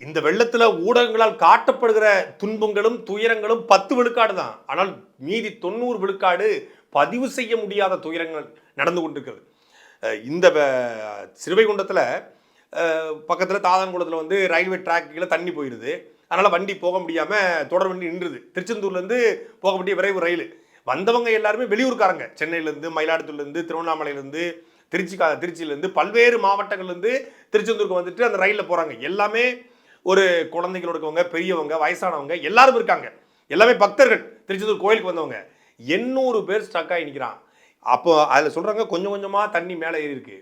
[SPEAKER 2] இந்த வெள்ளத்துல ஊடகங்களால் காட்டப்படுகிற துன்பங்களும் துயரங்களும் 10 விழுக்காடு தான். ஆனால் மீதி 90 விழுக்காடு பதிவு செய்ய முடியாத துயரங்கள் நடந்து கொண்டிருக்கிறது. இந்த சிறுவைகுண்டத்தில் பக்கத்தில் தாதன்குளத்தில் வந்து ரயில்வே ட்ராக்கில் தண்ணி போயிடுது. அதனால் வண்டி போக முடியாமல் தொடர் வண்டி நின்றுது. திருச்செந்தூர்லேருந்து போக வேண்டிய விரைவு ரயில் வந்தவங்க எல்லாருமே வெளியூர்காரங்க. சென்னையிலேருந்து, மயிலாடுதுறையிலேருந்து, திருவண்ணாமலையிலேருந்து, திருச்சியிலேருந்து, பல்வேறு மாவட்டங்கள்லேருந்து திருச்செந்தூருக்கு வந்துட்டு அந்த ரயிலில் போகிறாங்க. எல்லாமே ஒரு குழந்தைகளோட இருக்கவங்க, பெரியவங்க, வயசானவங்க எல்லாரும் இருக்காங்க. எல்லாமே பக்தர்கள், திருச்செந்தூர் கோயிலுக்கு வந்தவங்க. 800 பேர் ஸ்டக் ஆகி நிற்கிறான். அப்போ அதில் சொல்கிறாங்க கொஞ்சம் கொஞ்சமாக தண்ணி மேலே ஏறி இருக்கு,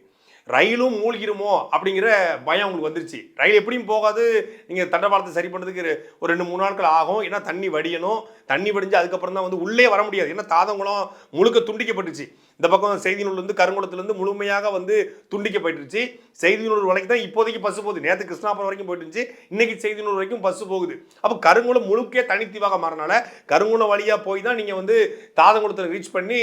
[SPEAKER 2] ரயிலும் மூழ்கிருமோ அப்படிங்கிற பயம் உங்களுக்கு வந்துருச்சு. ரயில் எப்படியும் போகாது, நீங்கள் தண்டவாளத்தை சரி பண்ணுறதுக்கு ஒரு 2-3 நாட்கள் ஆகும். ஏன்னா தண்ணி வடியணும், தண்ணி வடிஞ்சு அதுக்கப்புறம் தான் வந்து உள்ளே வர முடியாது. ஏன்னா தாதங்குளம் முழுக்க துண்டிக்கப்பட்டுச்சு. இந்த பக்கம் செய்திநூல்லேருந்து கருங்குளத்துலேருந்து முழுமையாக வந்து துண்டிக்கப்பட்டுருச்சு. செய்திநூல் வரைக்கும் தான் இப்போதைக்கு பஸ் போகுது. நேற்று கிருஷ்ணாபுரம் வரைக்கும் போயிட்டு இருந்துச்சு, இன்னைக்கு செய்திநூல் வரைக்கும் பஸ் போகுது. அப்போ கருங்குளம் முழுக்கே தனித்தீவாக மாறினால கருங்குளம் வழியாக போய் தான் நீங்கள் வந்து தாதங்குளத்தில் ரீச் பண்ணி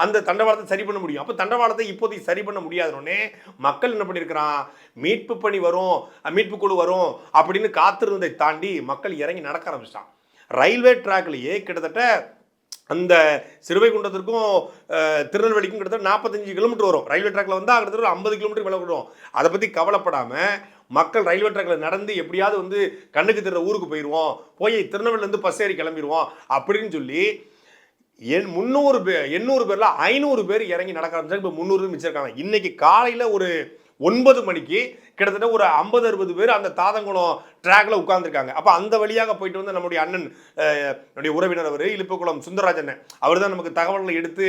[SPEAKER 2] அந்த தண்டவாளத்தை சரி பண்ண முடியும். அப்போ தண்டவாளத்தை இப்போதைக்கு சரி பண்ண முடியாதுன்னே மக்கள் என்ன பண்ணியிருக்கிறான், மீட்பு பணி வரும், மீட்பு குழு வரும் அப்படின்னு காத்திருந்ததை தாண்டி மக்கள் இறங்கி நடக்க ஆரம்பிச்சிட்டான். ரயில்வே ட்ராக்லேயே கிட்டத்தட்ட அந்த சிறுவைகுண்டத்திற்கும் திருநெல்வேலிக்கும் கிட்டத்தட்ட 45 கிலோமீட்டர் வரும். ரயில்வே ட்ராக்ல வந்தால் கிட்டத்தட்ட 50 கிலோமீட்டர் மேலே வரும். அதை பற்றி கவலைப்படாமல் மக்கள் ரயில்வே ட்ராக்ல நடந்து எப்படியாவது வந்து கண்ணுக்கு தெரிற ஊருக்கு போயிடுவோம், போய் திருநெல்வேலியிலேருந்து பஸ் ஏறி கிளம்பிடுவோம் அப்படின்னு சொல்லி 800 பேர்ல 500 பேர் இறங்கி நடக்க ஆரம்பிச்சாங்க. இப்போ 300 பேர் மிச்சிருக்காங்க. இன்னைக்கு காலையில் ஒரு 9 மணிக்கு கிட்டத்தட்ட ஒரு 50-60 பேர் அந்த தாதங்குளம் ட்ராக்ல உட்கார்ந்துருக்காங்க. அப்போ அந்த வழியாக போயிட்டு வந்து நம்முடைய அண்ணன், என்னுடைய உறவினர் அவர் இலுப்பக்குளம் சுந்தரராஜன், அவர் தான் நமக்கு தகவல்களை எடுத்து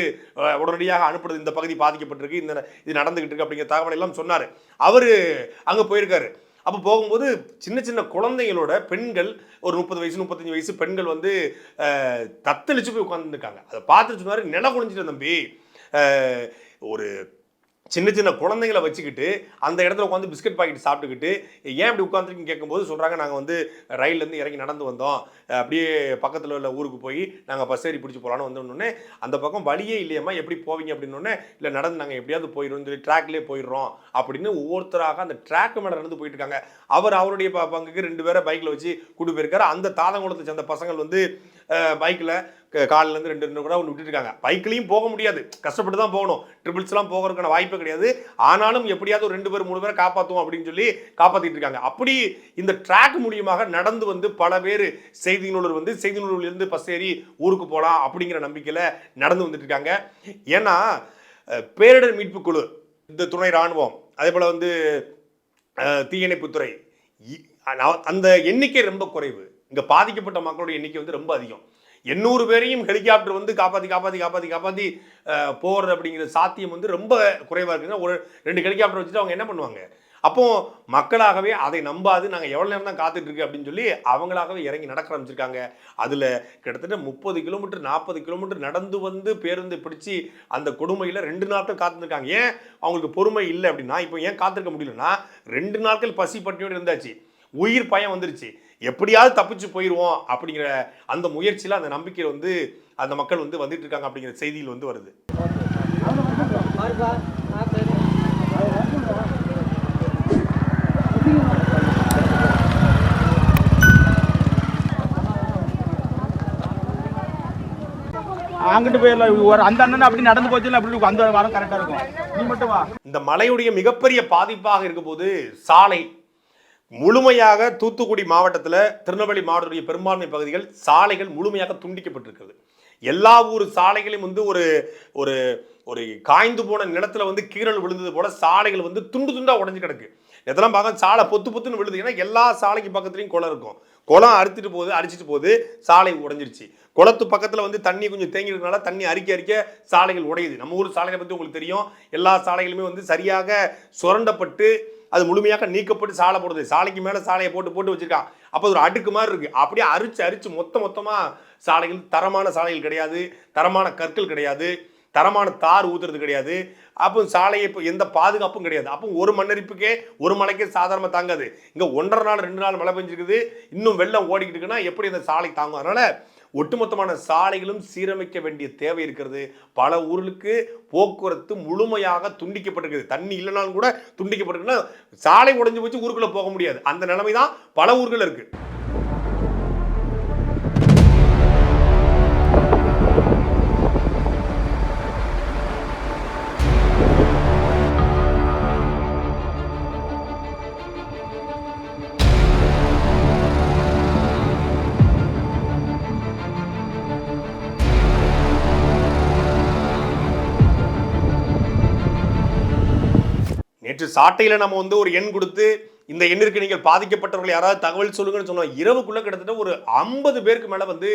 [SPEAKER 2] உடனடியாக அனுப்புறது. இந்த பகுதி பாதிக்கப்பட்டிருக்கு, இது நடந்துகிட்டு இருக்கு அப்படிங்கிற தகவல் எல்லாம் சொன்னார். அவர் அங்கே போயிருக்காரு. அப்போ போகும்போது சின்ன சின்ன குழந்தைங்களோட பெண்கள், ஒரு 30 வயசு 35 வயசு பெண்கள் வந்து தத்தளிச்சு போய் உட்காந்துருக்காங்க. அதை பார்த்துட்டு சொன்னார், நில குளிஞ்சிட்டு தம்பி, ஒரு சின்ன சின்ன குழந்தைங்களை வச்சுக்கிட்டு அந்த இடத்துல உட்காந்து பிஸ்கட் பாக்கெட் சாப்பிட்டுக்கிட்டு ஏன் இப்படி உட்காந்துருக்குன்னு கேட்கும்போது சொல்கிறாங்க, நாங்கள் வந்து ரயிலேருந்து இறங்கி நடந்து வந்தோம், அப்படியே பக்கத்தில் உள்ள ஊருக்கு போய் நாங்கள் பஸ் ஏறி பிடிச்சி போகலான்னு வந்தோன்னே அந்த பக்கம் வழியே இல்லையம்மா, எப்படி போவீங்க அப்படின்னோடனே, இல்லை நடந்து நாங்கள் எப்படியாவது போயிடுவோம் சொல்லி ட்ராக்லேயே போயிடுறோம் அப்படின்னு ஒவ்வொருத்தராக அந்த ட்ராக் மேலே நடந்து போயிட்டு இருக்காங்க. அவருடைய பங்குக்கு 2 பேரை பைக்கில் வச்சு கூட்டு போயிருக்காரு. அந்த தாதங்குளத்தை சேர்ந்த பசங்கள் வந்து பைக்கில் காலிலேருந்து 2 கூட ஒன்று விட்டுருக்காங்க. பைக்லையும் போக முடியாது, கஷ்டப்பட்டு தான் போகணும், ட்ரிபிள்ஸ்லாம் போகிறதுக்கான வாய்ப்பே கிடையாது. ஆனாலும் எப்படியாவது ஒரு 2 பேர் 3 பேரை காப்பாற்றுவோம் அப்படின்னு சொல்லி காப்பாற்றிட்டு இருக்காங்க. அப்படி இந்த ட்ராக் மூலியமாக நடந்து வந்து பல பேர் செய்திநூலர் வந்து செய்திநூலிலிருந்து பஸ் ஏறி ஊருக்கு போகலாம் அப்படிங்கிற நம்பிக்கையில் நடந்து வந்துட்டு இருக்காங்க. ஏன்னா பேரிடர் மீட்பு குழு, இந்த துணை ராணுவம், அதே போல் வந்து தீயணைப்புத்துறை, அந்த எண்ணிக்கை ரொம்ப குறைவு. இங்கே பாதிக்கப்பட்ட மக்களுடைய எண்ணிக்கை வந்து ரொம்ப அதிகம். 800 பேரையும் ஹெலிகாப்டர் வந்து காப்பாற்றி போகிறது அப்படிங்கிற சாத்தியம் வந்து ரொம்ப குறைவாக இருக்குன்னா, ஒரு 2 ஹெலிகாப்டர் வச்சுட்டு அவங்க என்ன பண்ணுவாங்க? அப்போ மக்களாகவே அதை நம்பாது நாங்கள் எவ்வளோ நேரம் தான் காத்துட்டு இருக்கு அப்படின்னு சொல்லி அவங்களாகவே இறங்கி நடக்க ஆரம்பிச்சிருக்காங்க. அதில் கிட்டத்தட்ட 30 கிலோமீட்டர் 40 கிலோமீட்டர் நடந்து வந்து பேருந்து பிடிச்சி அந்த கொடுமையில் 2 நாட்கள் காத்துருக்காங்க. ஏன் அவங்களுக்கு பொறுமை இல்லை அப்படின்னா, இப்போ ஏன் காத்திருக்க முடியலன்னா, 2 நாட்கள் பசி பட்டினியோடு இருந்தாச்சு, உயிர் பயம் வந்துருச்சு, எப்படியாவது தப்பிச்சு போயிடுவோம் அப்படிங்கிற அந்த முயற்சியில் அந்த நம்பிக்கை வந்து அந்த மக்கள் வந்து வந்துட்டு இருக்காங்க அப்படிங்கிற செய்தியில் வந்து வருது.
[SPEAKER 5] அங்கிட்டு போயிடலாம், அந்த அண்ணன் அப்படி நடந்து போச்சு, அப்படி அந்த வாரம் கரெக்டா இருக்கும், நீ மட்டும் வா.
[SPEAKER 2] இந்த மழையுடைய மிகப்பெரிய பாதிப்பாக இருக்கும் போது சாலை முழுமையாக தூத்துக்குடி மாவட்டத்தில், திருநெல்வேலி மாவட்டத்துடைய பெரும்பான்மை பகுதிகள் சாலைகள் முழுமையாக துண்டிக்கப்பட்டிருக்கிறது. எல்லா ஊர் சாலைகளையும் வந்து ஒரு ஒரு ஒரு காய்ந்து போன நிலத்துல வந்து கீரல் விழுந்தது போல சாலைகள் வந்து துண்டு துண்டா உடஞ்சு கிடக்கு. இதெல்லாம் பார்க்க சாலை பொத்துன்னு விழுது. ஏன்னா எல்லா சாலைக்கு பக்கத்துலையும் குளம் இருக்கும், குளம் அரிச்சிட்டு போகுது, சாலை உடஞ்சிருச்சு. குளத்து பக்கத்தில் வந்து தண்ணி கொஞ்சம் தேங்கி இருக்கனால தண்ணி அரிக்க சாலைகள் உடையுது. நம்ம ஊர் சாலைகளை பற்றி உங்களுக்கு தெரியும், எல்லா சாலைகளுமே வந்து சரியாக சுரண்டப்பட்டு அது முழுமையாக நீக்கப்பட்டு சாலை போடுது. சாலைக்கு மேலே சாலையை போட்டு வச்சிருக்கான். அப்போ ஒரு அடுக்கு மாதிரி இருக்கு. அப்படியே அரிச்சு மொத்தமாக சாலைகள், தரமான சாலைகள் கிடையாது, தரமான கற்கள் கிடையாது, தரமான தார் ஊத்துறது கிடையாது. அப்போ சாலையை இப்போ எந்த பாதுகாப்பும் கிடையாது. அப்போ ஒரு மண்ணரிப்புக்கே ஒரு மலைக்கே சாதாரணமாக தாங்காது. இங்கே 1.5 நாள் 2 நாள் மழை பெஞ்சிருக்குது, இன்னும் வெள்ளம் ஓடிக்கிட்டு இருக்குன்னா எப்படி அந்த சாலை தாங்கும்? அதனால ஒட்டுமொத்தமான சாலைகளும் சீரமைக்க வேண்டிய தேவை இருக்கிறது. பல ஊர்களுக்கு போக்குவரத்து முழுமையாக துண்டிக்கப்பட்டிருக்குது. தண்ணி இல்லைனாலும் கூட துண்டிக்கப்பட்டிருக்குன்னா சாலை உடைஞ்சு போச்சு, ஊருக்குள்ள போக முடியாது. அந்த நிலைமை தான் பல ஊர்கள் இருக்கு. நேற்று சாட்டையில நம்ம வந்து ஒரு எண் கொடுத்து இந்த எண்ணிற்கு நீங்கள் பாதிக்கப்பட்டவர்கள் யாராவது தகவல் சொல்லுங்கன்னு சொன்னோம். இரவுக்குள்ள கிட்டத்தட்ட ஒரு 50 பேருக்கு மேல வந்து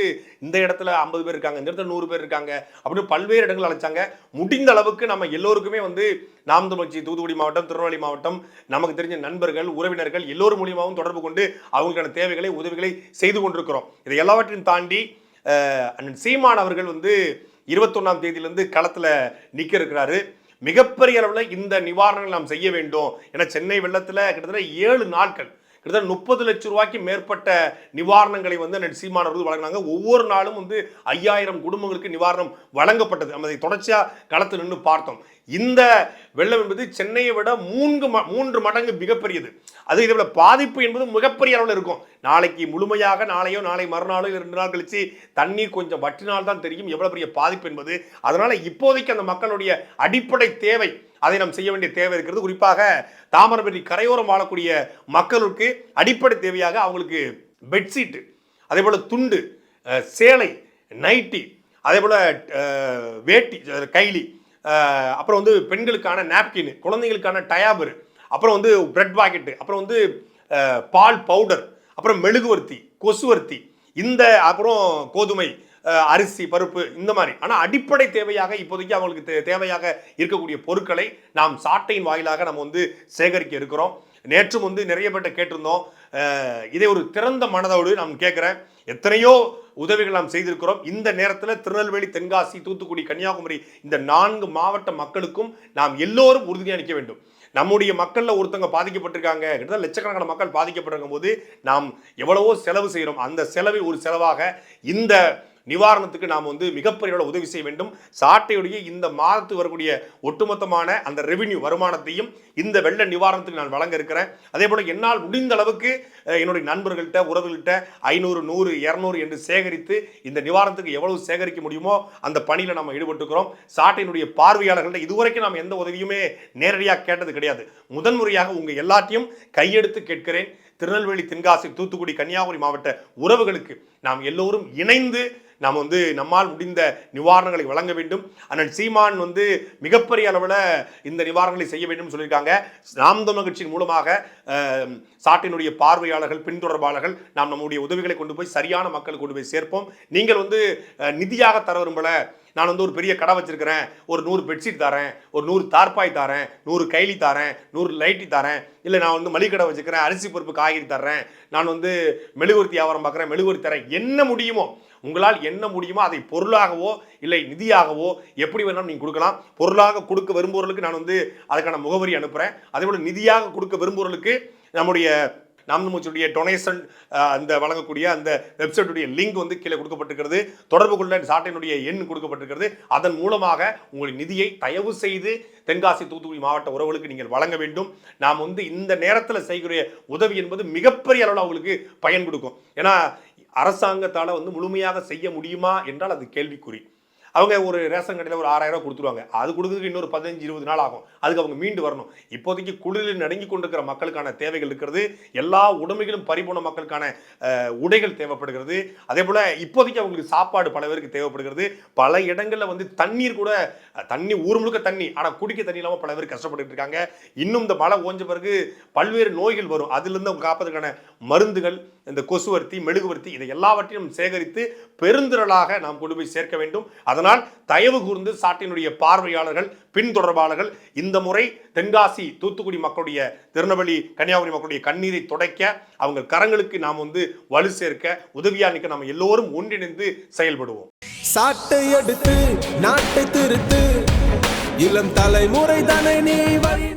[SPEAKER 2] இந்த இடத்துல 50 பேர் இருக்காங்க, இந்த இடத்துல 100 பேர் இருக்காங்க அப்படின்னு பல்வேறு இடங்கள் அழைச்சாங்க. முடிந்த அளவுக்கு நம்ம எல்லோருக்குமே வந்து நாம் தமிழ் கட்சி தூத்துக்குடி மாவட்டம், திருநெல்வேலி மாவட்டம், நமக்கு தெரிஞ்ச நண்பர்கள், உறவினர்கள் எல்லோரும் மூலியமாகவும் தொடர்பு கொண்டு அவங்களுக்கான தேவைகளை உதவிகளை செய்து கொண்டிருக்கிறோம். இதை எல்லாவற்றையும் தாண்டி அண்ணன் சீமான் அவர்கள் வந்து 21ஆம் தேதியிலிருந்து களத்துல நிக்க இருக்கிறாரு. மிகப்பெரிய அளவில் இந்த நிவாரணங்கள் நாம் செய்ய வேண்டும். ஏன்னா சென்னை வெள்ளத்தில் கிட்டத்தட்ட 7 நாட்கள் கிட்டத்தட்ட 30 லட்சம் ரூபாய்க்கு மேற்பட்ட நிவாரணங்களை வந்து சீமானவர்கள் வழங்கினாங்க. ஒவ்வொரு நாளும் வந்து 5000 குடும்பங்களுக்கு நிவாரணம் வழங்கப்பட்டது. நம்ம அதை தொடர்ச்சியாக களத்தில் நின்று பார்த்தோம். இந்த வெள்ளம் என்பது சென்னையை விட 3 மடங்கு மிகப்பெரியது. அது இதை விட பாதிப்பு என்பது மிகப்பெரிய அளவில் இருக்கும். நாளைக்கு முழுமையாக நாளையோ நாளை மறுநாளோ 2 நாள் கழிச்சு தண்ணீர் கொஞ்சம் வற்றினால்தான் தெரியும் எவ்வளவு பெரிய பாதிப்பு என்பது. அதனால இப்போதைக்கு அந்த மக்களுடைய அடிப்படை தேவை, அதை நாம் செய்ய வேண்டிய தேவை இருக்கிறது. குறிப்பாக தாமிரபரணி கரையோரம் வாழக்கூடிய மக்களுக்கு அடிப்படை தேவையாக அவங்களுக்கு பெட்ஷீட்டு, அதே போல துண்டு, சேலை, நைட்டி, அதே போல வேட்டி, கைலி, அப்புறம் வந்து பெண்களுக்கான நாப்கின், குழந்தைகளுக்கான டயாபர், அப்புறம் வந்து பிரெட் பாக்கெட்டு, அப்புறம் வந்து பால் பவுடர், அப்புறம் மெழுகுவர்த்தி, கொசுவர்த்தி, இந்த அப்புறம் கோதுமை, அரிசி, பருப்பு, இந்த மாதிரி. ஆனால் அடிப்படை தேவையாக இப்போதைக்கு அவங்களுக்கு தேவையாக இருக்கக்கூடிய பொருட்களை நாம் சாட்டையின் வாயிலாக நம்ம வந்து சேகரிக்க இருக்கிறோம். நேற்றும் வந்து நிறைய பேர்ட்ட கேட்டிருந்தோம். இதை ஒரு திறந்த மனதோடு நாம் கேட்குறேன். எத்தனையோ உதவிகள் நாம் செய்திருக்கிறோம். இந்த நேரத்தில் திருநெல்வேலி, தென்காசி, தூத்துக்குடி, கன்னியாகுமரி இந்த 4 மாவட்ட மக்களுக்கும் நாம் எல்லோரும் உறுதியாக நிற்க வேண்டும். நம்முடைய மக்கள்ல ஒருத்தவங்க பாதிக்கப்பட்டிருக்காங்க, கிட்டத்தட்ட லட்சக்கணக்கான மக்கள் பாதிக்கப்பட்டிருக்கும் போது நாம் எவ்வளவோ செலவு செய்கிறோம். அந்த செலவில் ஒரு செலவாக இந்த நிவாரணத்துக்கு நாம் வந்து மிகப்பெரிய உதவி செய்ய வேண்டும். சாட்டையுடைய இந்த மாதத்துக்கு வரக்கூடிய ஒட்டுமொத்தமான அந்த ரெவென்யூ வருமானத்தையும் இந்த வெள்ள நிவாரணத்துக்கு நான் வழங்க இருக்கிறேன். அதே போல என்னால் முடிந்த அளவுக்கு என்னுடைய நண்பர்கள்ட்ட, உறவுகள்கிட்ட 500, 100, 200 என்று சேகரித்து இந்த நிவாரணத்துக்கு எவ்வளவு சேகரிக்க முடியுமோ அந்த பணியில் நம்ம ஈடுபட்டுக்கிறோம். சாட்டையினுடைய பார்வையாளர்கள்ட்ட இதுவரைக்கும் நாம் எந்த உதவியுமே நேரடியாக கேட்டது கிடையாது. முதன்முறையாக உங்க எல்லாத்தையும் கையெடுத்து கேட்கிறேன். திருநெல்வேலி, தென்காசி, தூத்துக்குடி, கன்னியாகுமரி மாவட்ட உறவுகளுக்கு நாம் எல்லோரும் இணைந்து நாம் வந்து நம்மால் முடிந்த நிவாரணங்களை வழங்க வேண்டும். அண்ணன் சீமான் வந்து மிகப்பெரிய அளவில் இந்த நிவாரணங்களை செய்ய வேண்டும் சொல்லியிருக்காங்க. நாம் தமிழர் கட்சியின் மூலமாக சாட்டினுடைய பார்வையாளர்கள், பின்தொடர்பாளர்கள் நாம் நம்முடைய உதவிகளை கொண்டு போய் சரியான மக்களுக்கு கொண்டு போய் சேர்ப்போம். நீங்கள் வந்து நிதியாக தர விரும்பல, நான் வந்து ஒரு பெரிய கடை வச்சிருக்கிறேன், ஒரு 100 பெட்ஷீட் தரேன், ஒரு 100 தார்பாய் தரேன், 100 கைலி தரேன், 100 லைட்டி தரேன், இல்லை நான் வந்து மளிகை கடை வச்சுக்கிறேன், அரிசி பருப்பு காய்கறி தர்றேன், நான் வந்து மெழுகுவர்த்தி வியாபாரம் பார்க்குறேன், மெழுகுவர்த்தி தரேன், என்ன முடியுமோ உங்களால் என்ன முடியுமோ அதை பொருளாகவோ இல்லை நிதியாகவோ எப்படி வேணாலும் நீங்கள் கொடுக்கலாம். பொருளாக கொடுக்க விரும்புவர்களுக்கு நான் வந்து அதுக்கான முகவரி அனுப்புகிறேன். அதே போல் நிதியாக கொடுக்க விரும்புவர்களுக்கு நம்முடைய நாம் தமிழுடைய டொனேஷன் அந்த வழங்கக்கூடிய அந்த வெப்சைட்டுடைய லிங்க் வந்து கீழே கொடுக்கப்பட்டிருக்கிறது. தொடர்பு கொள்ள சாட்டையினுடைய எண் கொடுக்கப்பட்டிருக்கிறது. அதன் மூலமாக உங்களுடைய நிதியை தயவு செய்து தென்காசி, தூத்துக்குடி மாவட்ட உறவுகளுக்கு நீங்கள் வழங்க வேண்டும். நாம் வந்து இந்த நேரத்தில் செய்கிற உதவி என்பது மிகப்பெரிய அளவில் அவங்களுக்கு பயன் கொடுக்கும். ஏன்னா அரசாங்கத்தால் வந்து முழுமையாக செய்ய முடியுமா என்றால் அது கேள்விக்குறி. அவங்க ஒரு ரேஷன் கடையில் ஒரு 6000 ரூபாய் கொடுத்துருவாங்க. அது கொடுக்குறதுக்கு இன்னொரு 15-20 நாள் ஆகும். அதுக்கு அவங்க மீண்டு வரணும். இப்போதைக்கு குளிரில் நடுங்கி கொண்டிருக்கிற மக்களுக்கான தேவைகள் இருக்கிறது. எல்லா உடைமைகளும் பறிபோன மக்களுக்கான உடைகள் தேவைப்படுகிறது. அதே போல் இப்போதைக்கு அவங்களுக்கு சாப்பாடு பல பேருக்கு தேவைப்படுகிறது. பல இடங்களில் வந்து தண்ணீர் கூட, தண்ணி ஊர் முழுக்க தண்ணி, ஆனால் குடிக்க தண்ணி இல்லாமல் பல பேர் கஷ்டப்பட்டு இருக்காங்க. இன்னும் இந்த மழை ஓஞ்ச பிறகு பல்வேறு நோய்கள் வரும். அதிலிருந்து அவங்க காப்பதற்கான மருந்துகள், இந்த கொசுவர்த்தி, மெழுகுவர்த்தி, இதை எல்லாவற்றையும் சேகரித்து பெருந்திரளாக நாம் கொண்டு போய் சேர்க்க வேண்டும். அதனால் தயவு கூர்ந்து சாட்டினுடைய பார்வையாளர்கள், பின்தொடர்பாளர்கள் இந்த முறை தென்காசி, தூத்துக்குடி மக்களுடைய, திருநெல்வேலி, கன்னியாகுமரி மக்களுடைய கண்ணீரை துடைக்க, அவங்க கரங்களுக்கு நாம் வந்து வலு சேர்க்க, உதவியா நிற்க நாம் எல்லோரும் ஒன்றிணைந்து செயல்படுவோம்.
[SPEAKER 7] சாட்டை எடுத்து நாட்டை திருத்து, இளம் தலைமுறை தானே நீ வழி